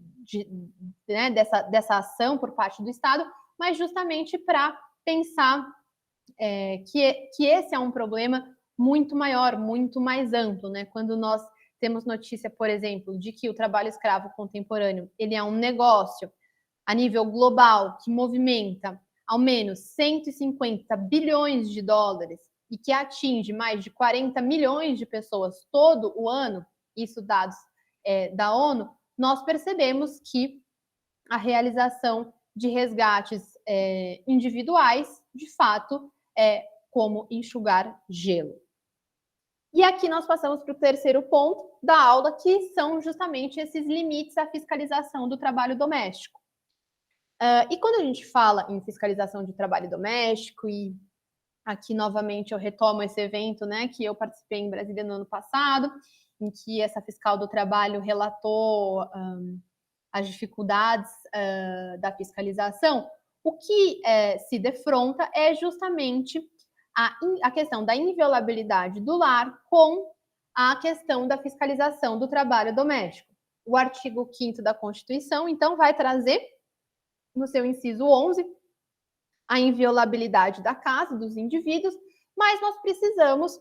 né, dessa ação por parte do Estado, mas justamente para pensar que esse é um problema muito maior, muito mais amplo, né? Quando nós temos notícia, por exemplo, de que o trabalho escravo contemporâneo ele é um negócio a nível global que movimenta ao menos 150 bilhões de dólares e que atinge mais de 40 milhões de pessoas todo o ano, isso dados da ONU, nós percebemos que a realização de resgates individuais, de fato, é como enxugar gelo. E aqui nós passamos para o terceiro ponto da aula, que são justamente esses limites à fiscalização do trabalho doméstico. E quando a gente fala em fiscalização de trabalho doméstico, e aqui novamente eu retomo esse evento, né, que eu participei em Brasília no ano passado, em que essa fiscal do trabalho relatou as dificuldades da fiscalização, o que se defronta é justamente a questão da inviolabilidade do lar com a questão da fiscalização do trabalho doméstico. O artigo 5º da Constituição, então, vai trazer, no seu inciso 11, a inviolabilidade da casa, dos indivíduos, mas nós precisamos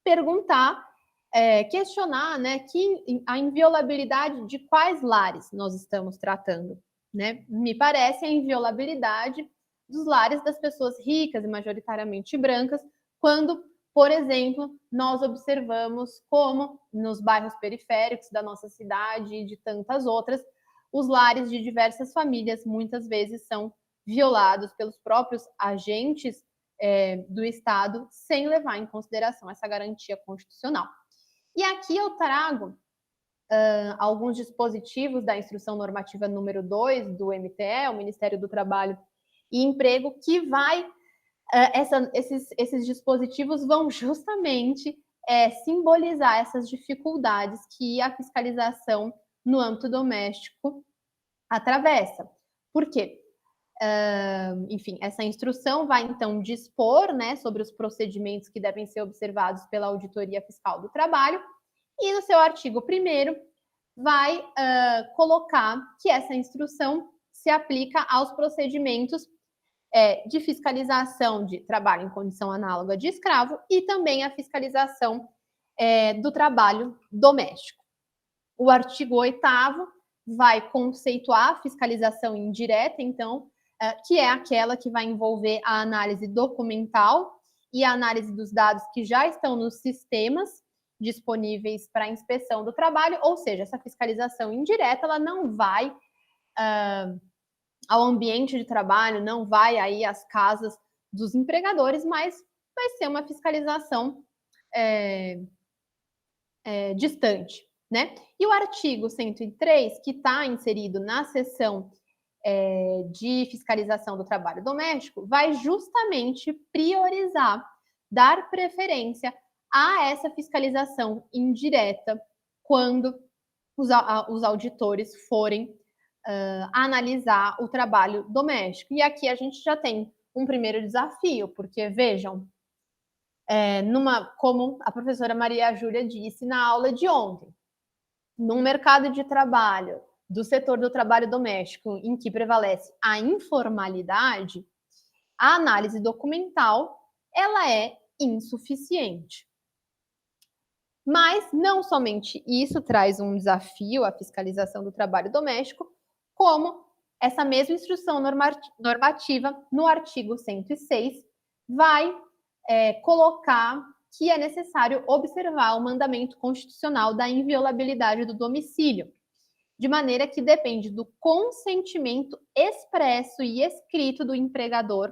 perguntar, questionar, né, que a inviolabilidade de quais lares nós estamos tratando, né? Me parece a inviolabilidade dos lares das pessoas ricas e majoritariamente brancas, quando, por exemplo, nós observamos como nos bairros periféricos da nossa cidade e de tantas outras, os lares de diversas famílias muitas vezes são violados pelos próprios agentes do Estado, sem levar em consideração essa garantia constitucional. E aqui eu trago alguns dispositivos da Instrução Normativa número 2 do MTE, o Ministério do Trabalho e Emprego, que vai, esses dispositivos vão justamente simbolizar essas dificuldades que a fiscalização no âmbito doméstico atravessa. Por quê? Enfim, essa instrução vai, então, dispor, né, sobre os procedimentos que devem ser observados pela Auditoria Fiscal do Trabalho, e no seu artigo 1º vai colocar que essa instrução se aplica aos procedimentos de fiscalização de trabalho em condição análoga de escravo e também a fiscalização do trabalho doméstico. O artigo 8º vai conceituar a fiscalização indireta, então, que é aquela que vai envolver a análise documental e a análise dos dados que já estão nos sistemas disponíveis para inspeção do trabalho, ou seja, essa fiscalização indireta, ela não vai ao ambiente de trabalho, não vai aí às casas dos empregadores, mas vai ser uma fiscalização distante, né? E o artigo 103, que está inserido na seção de fiscalização do trabalho doméstico, vai justamente priorizar, dar preferência a essa fiscalização indireta quando os auditores forem analisar o trabalho doméstico. E aqui a gente já tem um primeiro desafio, porque, vejam, como a professora Maria Júlia disse na aula de ontem, num mercado de trabalho do setor do trabalho doméstico em que prevalece a informalidade, a análise documental ela é insuficiente. Mas não somente isso traz um desafio à fiscalização do trabalho doméstico, como essa mesma instrução normativa, no artigo 106, vai colocar que é necessário observar o mandamento constitucional da inviolabilidade do domicílio, de maneira que depende do consentimento expresso e escrito do empregador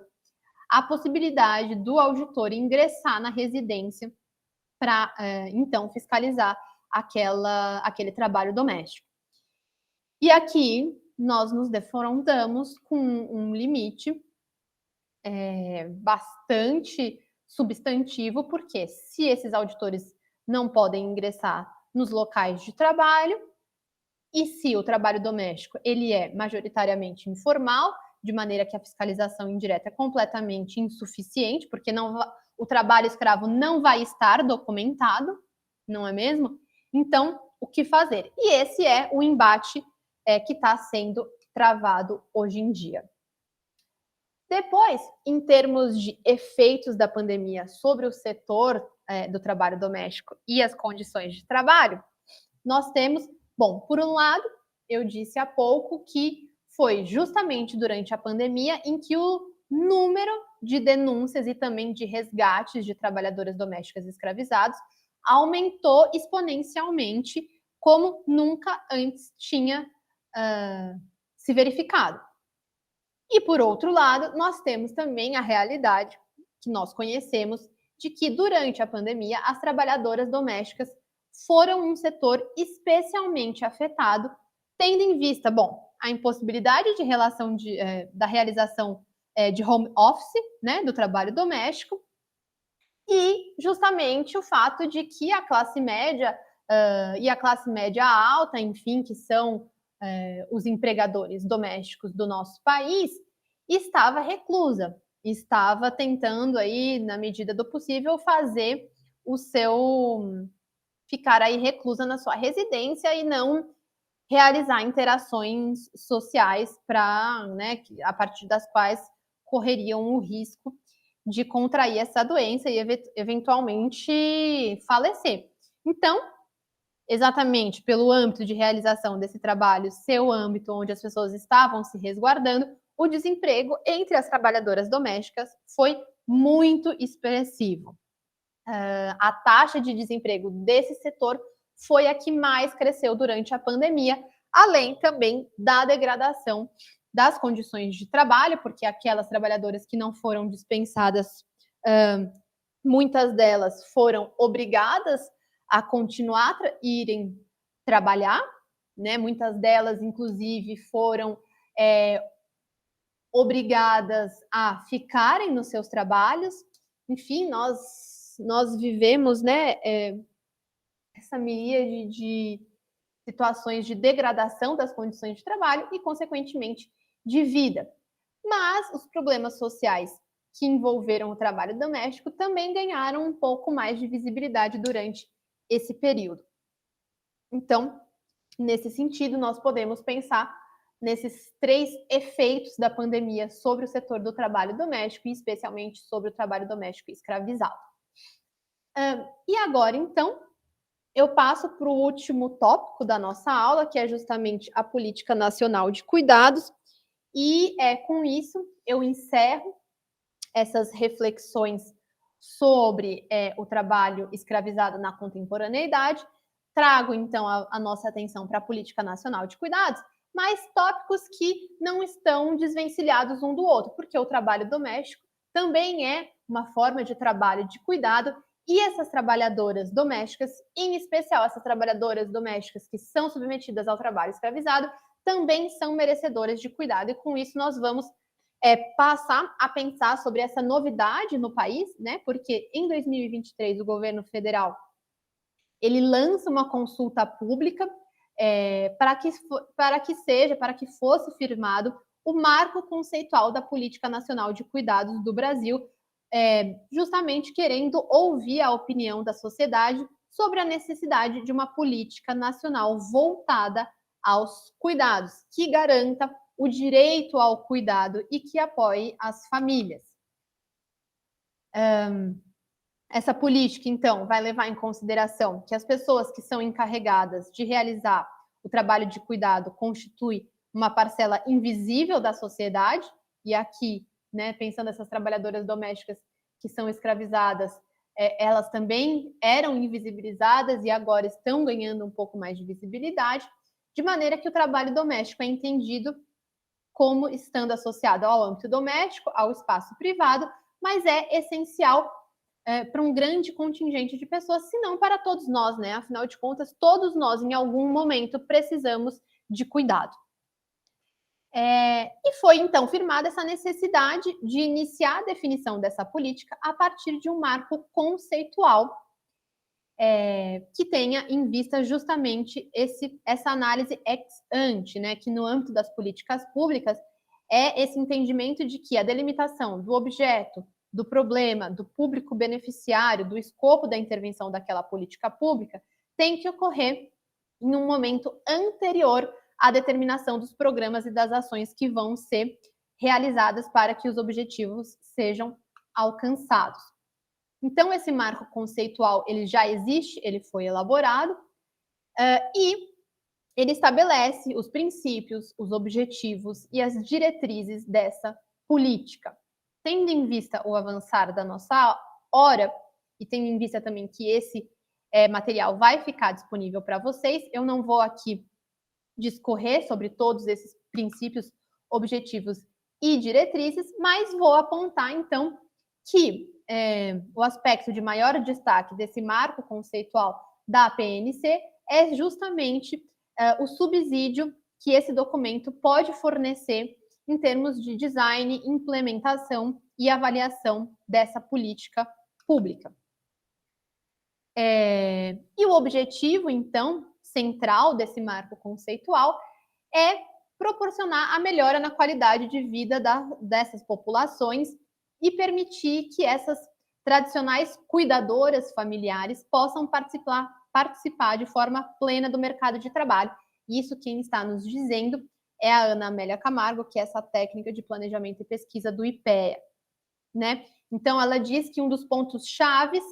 a possibilidade do auditor ingressar na residência para, então, fiscalizar aquele trabalho doméstico. E aqui nós nos defrontamos com um limite bastante substantivo, porque se esses auditores não podem ingressar nos locais de trabalho, e se o trabalho doméstico ele é majoritariamente informal, de maneira que a fiscalização indireta é completamente insuficiente, porque o trabalho escravo não vai estar documentado, não é mesmo? Então, o que fazer? E esse é o embate que está sendo travado hoje em dia. Depois, em termos de efeitos da pandemia sobre o setor do trabalho doméstico e as condições de trabalho, nós temos, bom, por um lado, eu disse há pouco que foi justamente durante a pandemia em que o número de denúncias e também de resgates de trabalhadoras domésticas escravizadas aumentou exponencialmente, como nunca antes tinha se verificado. E, por outro lado, nós temos também a realidade que nós conhecemos de que, durante a pandemia, as trabalhadoras domésticas foram um setor especialmente afetado, tendo em vista, bom, a impossibilidade de da realização de home office, né, do trabalho doméstico, e justamente o fato de que a classe média e a classe média alta, enfim, que são os empregadores domésticos do nosso país, estava reclusa, estava tentando aí, na medida do possível, fazer o seu ficar aí reclusa na sua residência e não realizar interações sociais para, né, a partir das quais correriam o risco de contrair essa doença e eventualmente falecer. Então, exatamente pelo âmbito de realização desse trabalho, seu âmbito onde as pessoas estavam se resguardando, o desemprego entre as trabalhadoras domésticas foi muito expressivo. A taxa de desemprego desse setor foi a que mais cresceu durante a pandemia, além também da degradação das condições de trabalho, porque aquelas trabalhadoras que não foram dispensadas, muitas delas foram obrigadas a continuar irem trabalhar, né? Muitas delas, inclusive, foram obrigadas a ficarem nos seus trabalhos. Enfim, nós vivemos, né, essa miríade de situações de degradação das condições de trabalho e, consequentemente, de vida. Mas os problemas sociais que envolveram o trabalho doméstico também ganharam um pouco mais de visibilidade durante esse período. Então, nesse sentido, nós podemos pensar nesses 3 efeitos da pandemia sobre o setor do trabalho doméstico e especialmente sobre o trabalho doméstico escravizado. E agora, então, eu passo para o último tópico da nossa aula, que é justamente a Política Nacional de Cuidados, e com isso eu encerro essas reflexões sobre o trabalho escravizado na contemporaneidade, trago então a nossa atenção para a Política Nacional de Cuidados, mas tópicos que não estão desvencilhados um do outro, porque o trabalho doméstico também é uma forma de trabalho de cuidado e essas trabalhadoras domésticas, em especial essas trabalhadoras domésticas que são submetidas ao trabalho escravizado, também são merecedoras de cuidado. E com isso nós vamos passar a pensar sobre essa novidade no país, né? Porque em 2023 o governo federal ele lança uma consulta pública para que fosse firmado o marco conceitual da Política Nacional de Cuidados do Brasil, justamente querendo ouvir a opinião da sociedade sobre a necessidade de uma política nacional voltada aos cuidados, que garanta o direito ao cuidado e que apoie as famílias. Essa política, então, vai levar em consideração que as pessoas que são encarregadas de realizar o trabalho de cuidado constituem uma parcela invisível da sociedade, e aqui, né, pensando nessas trabalhadoras domésticas que são escravizadas, elas também eram invisibilizadas e agora estão ganhando um pouco mais de visibilidade, de maneira que o trabalho doméstico é entendido como estando associado ao âmbito doméstico, ao espaço privado, mas é essencial para um grande contingente de pessoas, se não para todos nós, né? Afinal de contas, todos nós, em algum momento, precisamos de cuidado. E foi, então, firmada essa necessidade de iniciar a definição dessa política a partir de um marco conceitual que tenha em vista justamente essa análise ex ante, né? Que no âmbito das políticas públicas é esse entendimento de que a delimitação do objeto, do problema, do público beneficiário, do escopo da intervenção daquela política pública, tem que ocorrer em um momento anterior à determinação dos programas e das ações que vão ser realizadas para que os objetivos sejam alcançados. Então, esse marco conceitual, ele já existe, ele foi elaborado, E ele estabelece os princípios, os objetivos e as diretrizes dessa política. Tendo em vista o avançar da nossa hora, e tendo em vista também que esse material vai ficar disponível para vocês, eu não vou aqui discorrer sobre todos esses princípios, objetivos e diretrizes, mas vou apontar, então, que o aspecto de maior destaque desse marco conceitual da PNC é justamente o subsídio que esse documento pode fornecer em termos de design, implementação e avaliação dessa política pública. E o objetivo, então, central desse marco conceitual é proporcionar a melhora na qualidade de vida dessas populações e permitir que essas tradicionais cuidadoras familiares possam participar de forma plena do mercado de trabalho. Isso quem está nos dizendo é a Ana Amélia Camargo, que é essa técnica de planejamento e pesquisa do IPEA, né? Então, ela diz que um dos pontos chaves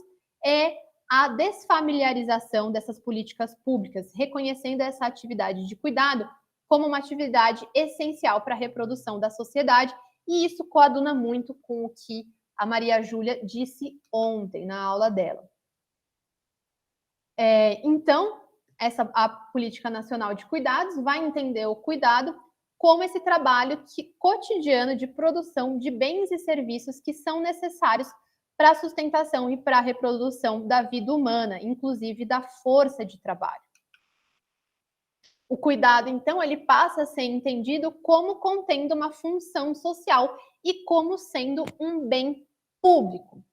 é a desfamiliarização dessas políticas públicas, reconhecendo essa atividade de cuidado como uma atividade essencial para a reprodução da sociedade, e isso coaduna muito com o que a Maria Júlia disse ontem na aula dela. Então, a Política Nacional de Cuidados vai entender o cuidado como esse trabalho cotidiano de produção de bens e serviços que são necessários para a sustentação e para a reprodução da vida humana, inclusive da força de trabalho. O cuidado, então, ele passa a ser entendido como contendo uma função social e como sendo um bem público,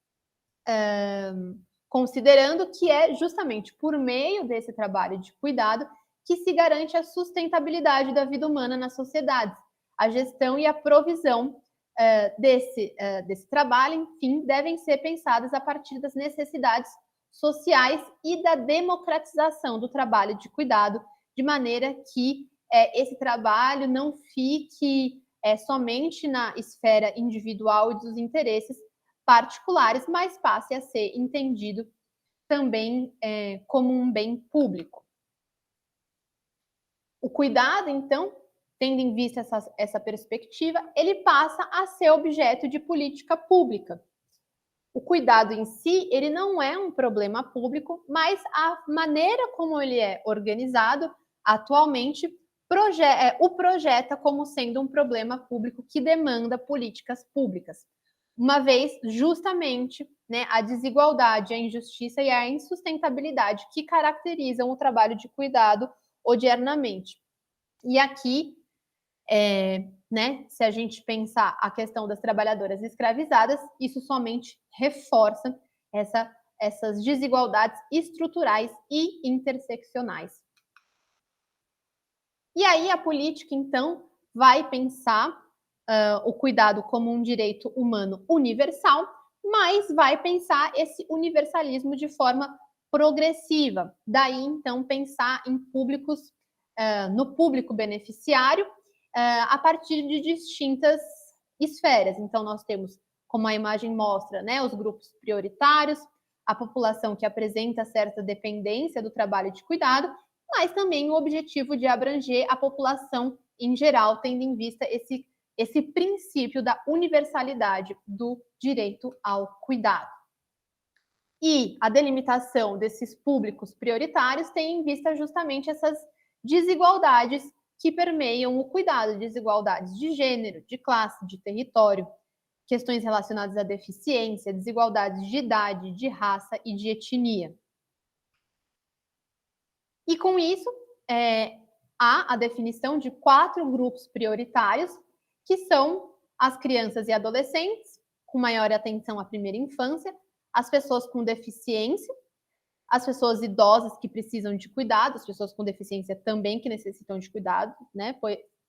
considerando que é justamente por meio desse trabalho de cuidado que se garante a sustentabilidade da vida humana nas sociedades. A gestão e a provisão desse trabalho, enfim, devem ser pensadas a partir das necessidades sociais e da democratização do trabalho de cuidado, de maneira que esse trabalho não fique somente na esfera individual e dos interesses particulares, mas passe a ser entendido também como um bem público. O cuidado, então, tendo em vista essa perspectiva, ele passa a ser objeto de política pública. O cuidado em si, ele não é um problema público, mas a maneira como ele é organizado atualmente o projeta como sendo um problema público que demanda políticas públicas. Uma vez, justamente, né, a desigualdade, a injustiça e a insustentabilidade que caracterizam o trabalho de cuidado odiernamente. E aqui, né, se a gente pensar a questão das trabalhadoras escravizadas, isso somente reforça essas desigualdades estruturais e interseccionais. E aí a política, então, vai pensar o cuidado como um direito humano universal, mas vai pensar esse universalismo de forma progressiva. Daí, então, pensar em públicos, no público beneficiário, a partir de distintas esferas. Então, nós temos, como a imagem mostra, né, os grupos prioritários, a população que apresenta certa dependência do trabalho de cuidado, mas também o objetivo de abranger a população em geral, tendo em vista esse princípio da universalidade do direito ao cuidado. E a delimitação desses públicos prioritários tem em vista justamente essas desigualdades que permeiam o cuidado, desigualdades de gênero, de classe, de território, questões relacionadas à deficiência, desigualdades de idade, de raça e de etnia. E com isso, há a definição de 4 grupos prioritários, que são as crianças e adolescentes, com maior atenção à primeira infância, as pessoas com deficiência, as pessoas idosas que precisam de cuidado, as pessoas com deficiência também que necessitam de cuidado, né?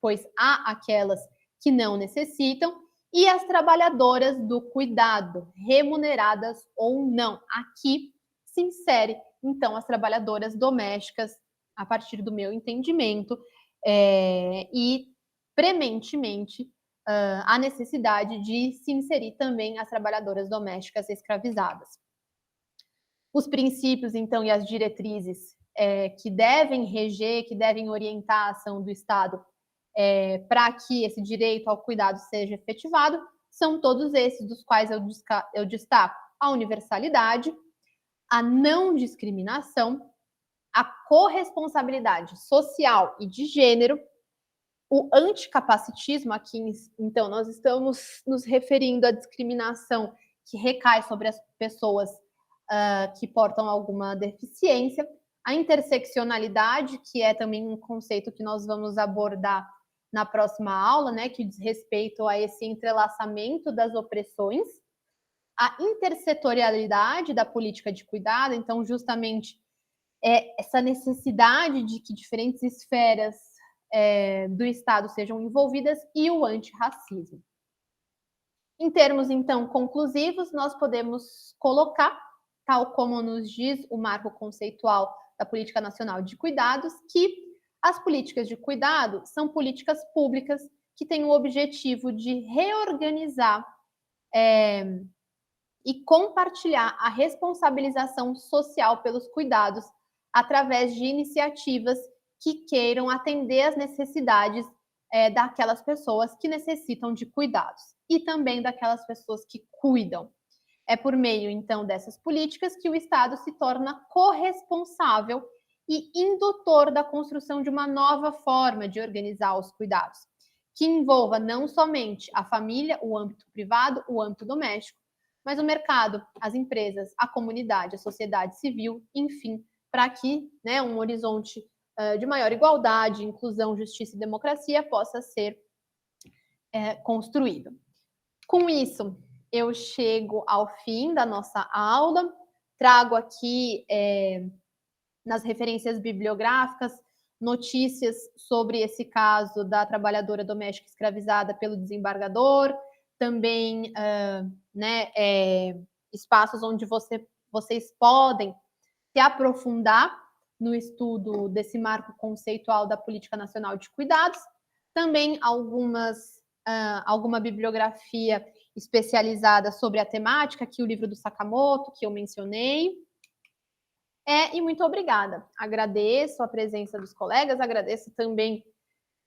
Pois há aquelas que não necessitam, e as trabalhadoras do cuidado, remuneradas ou não. Aqui se insere, então, as trabalhadoras domésticas, a partir do meu entendimento, e prementemente a necessidade de se inserir também as trabalhadoras domésticas escravizadas. Os princípios, então, e as diretrizes que devem reger, que devem orientar a ação do Estado para que esse direito ao cuidado seja efetivado, são todos esses, dos quais eu destaco a universalidade, a não discriminação, a corresponsabilidade social e de gênero, o anticapacitismo. Aqui, então, nós estamos nos referindo à discriminação que recai sobre as pessoas que portam alguma deficiência, a interseccionalidade, que é também um conceito que nós vamos abordar na próxima aula, né, que diz respeito a esse entrelaçamento das opressões, a intersetorialidade da política de cuidado, então, justamente, essa necessidade de que diferentes esferas do Estado sejam envolvidas, e o antirracismo. Em termos, então, conclusivos, nós podemos colocar, tal como nos diz o marco conceitual da Política Nacional de Cuidados, que as políticas de cuidado são políticas públicas que têm o objetivo de reorganizar e compartilhar a responsabilização social pelos cuidados através de iniciativas que queiram atender às necessidades daquelas pessoas que necessitam de cuidados e também daquelas pessoas que cuidam. É por meio, então, dessas políticas que o Estado se torna corresponsável e indutor da construção de uma nova forma de organizar os cuidados, que envolva não somente a família, o âmbito privado, o âmbito doméstico, mas o mercado, as empresas, a comunidade, a sociedade civil, enfim, para que, né, um horizonte de maior igualdade, inclusão, justiça e democracia possa ser construído. Com isso, eu chego ao fim da nossa aula, trago aqui nas referências bibliográficas notícias sobre esse caso da trabalhadora doméstica escravizada pelo desembargador, também espaços onde vocês podem se aprofundar no estudo desse marco conceitual da Política Nacional de Cuidados, também alguma bibliografia especializada sobre a temática, aqui o livro do Sakamoto, que eu mencionei. E muito obrigada. Agradeço a presença dos colegas, agradeço também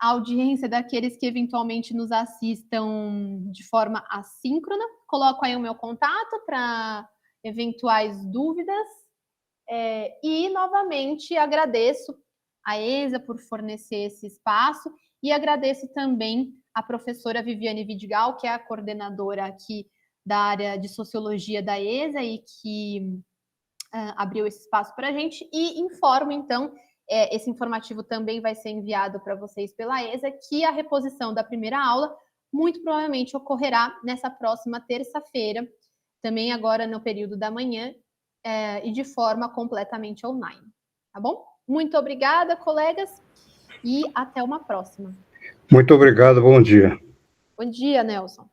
a audiência daqueles que eventualmente nos assistam de forma assíncrona. Coloco aí o meu contato para eventuais dúvidas. E, novamente, agradeço a ESA por fornecer esse espaço e agradeço também a professora Viviane Vidigal, que é a coordenadora aqui da área de Sociologia da ESA e que abriu esse espaço para a gente, e informo, então, esse informativo também vai ser enviado para vocês pela ESA, que a reposição da primeira aula muito provavelmente ocorrerá nessa próxima terça-feira, também agora no período da manhã, e de forma completamente online, tá bom? Muito obrigada, colegas, e até uma próxima. Muito obrigado, bom dia. Bom dia, Nelson.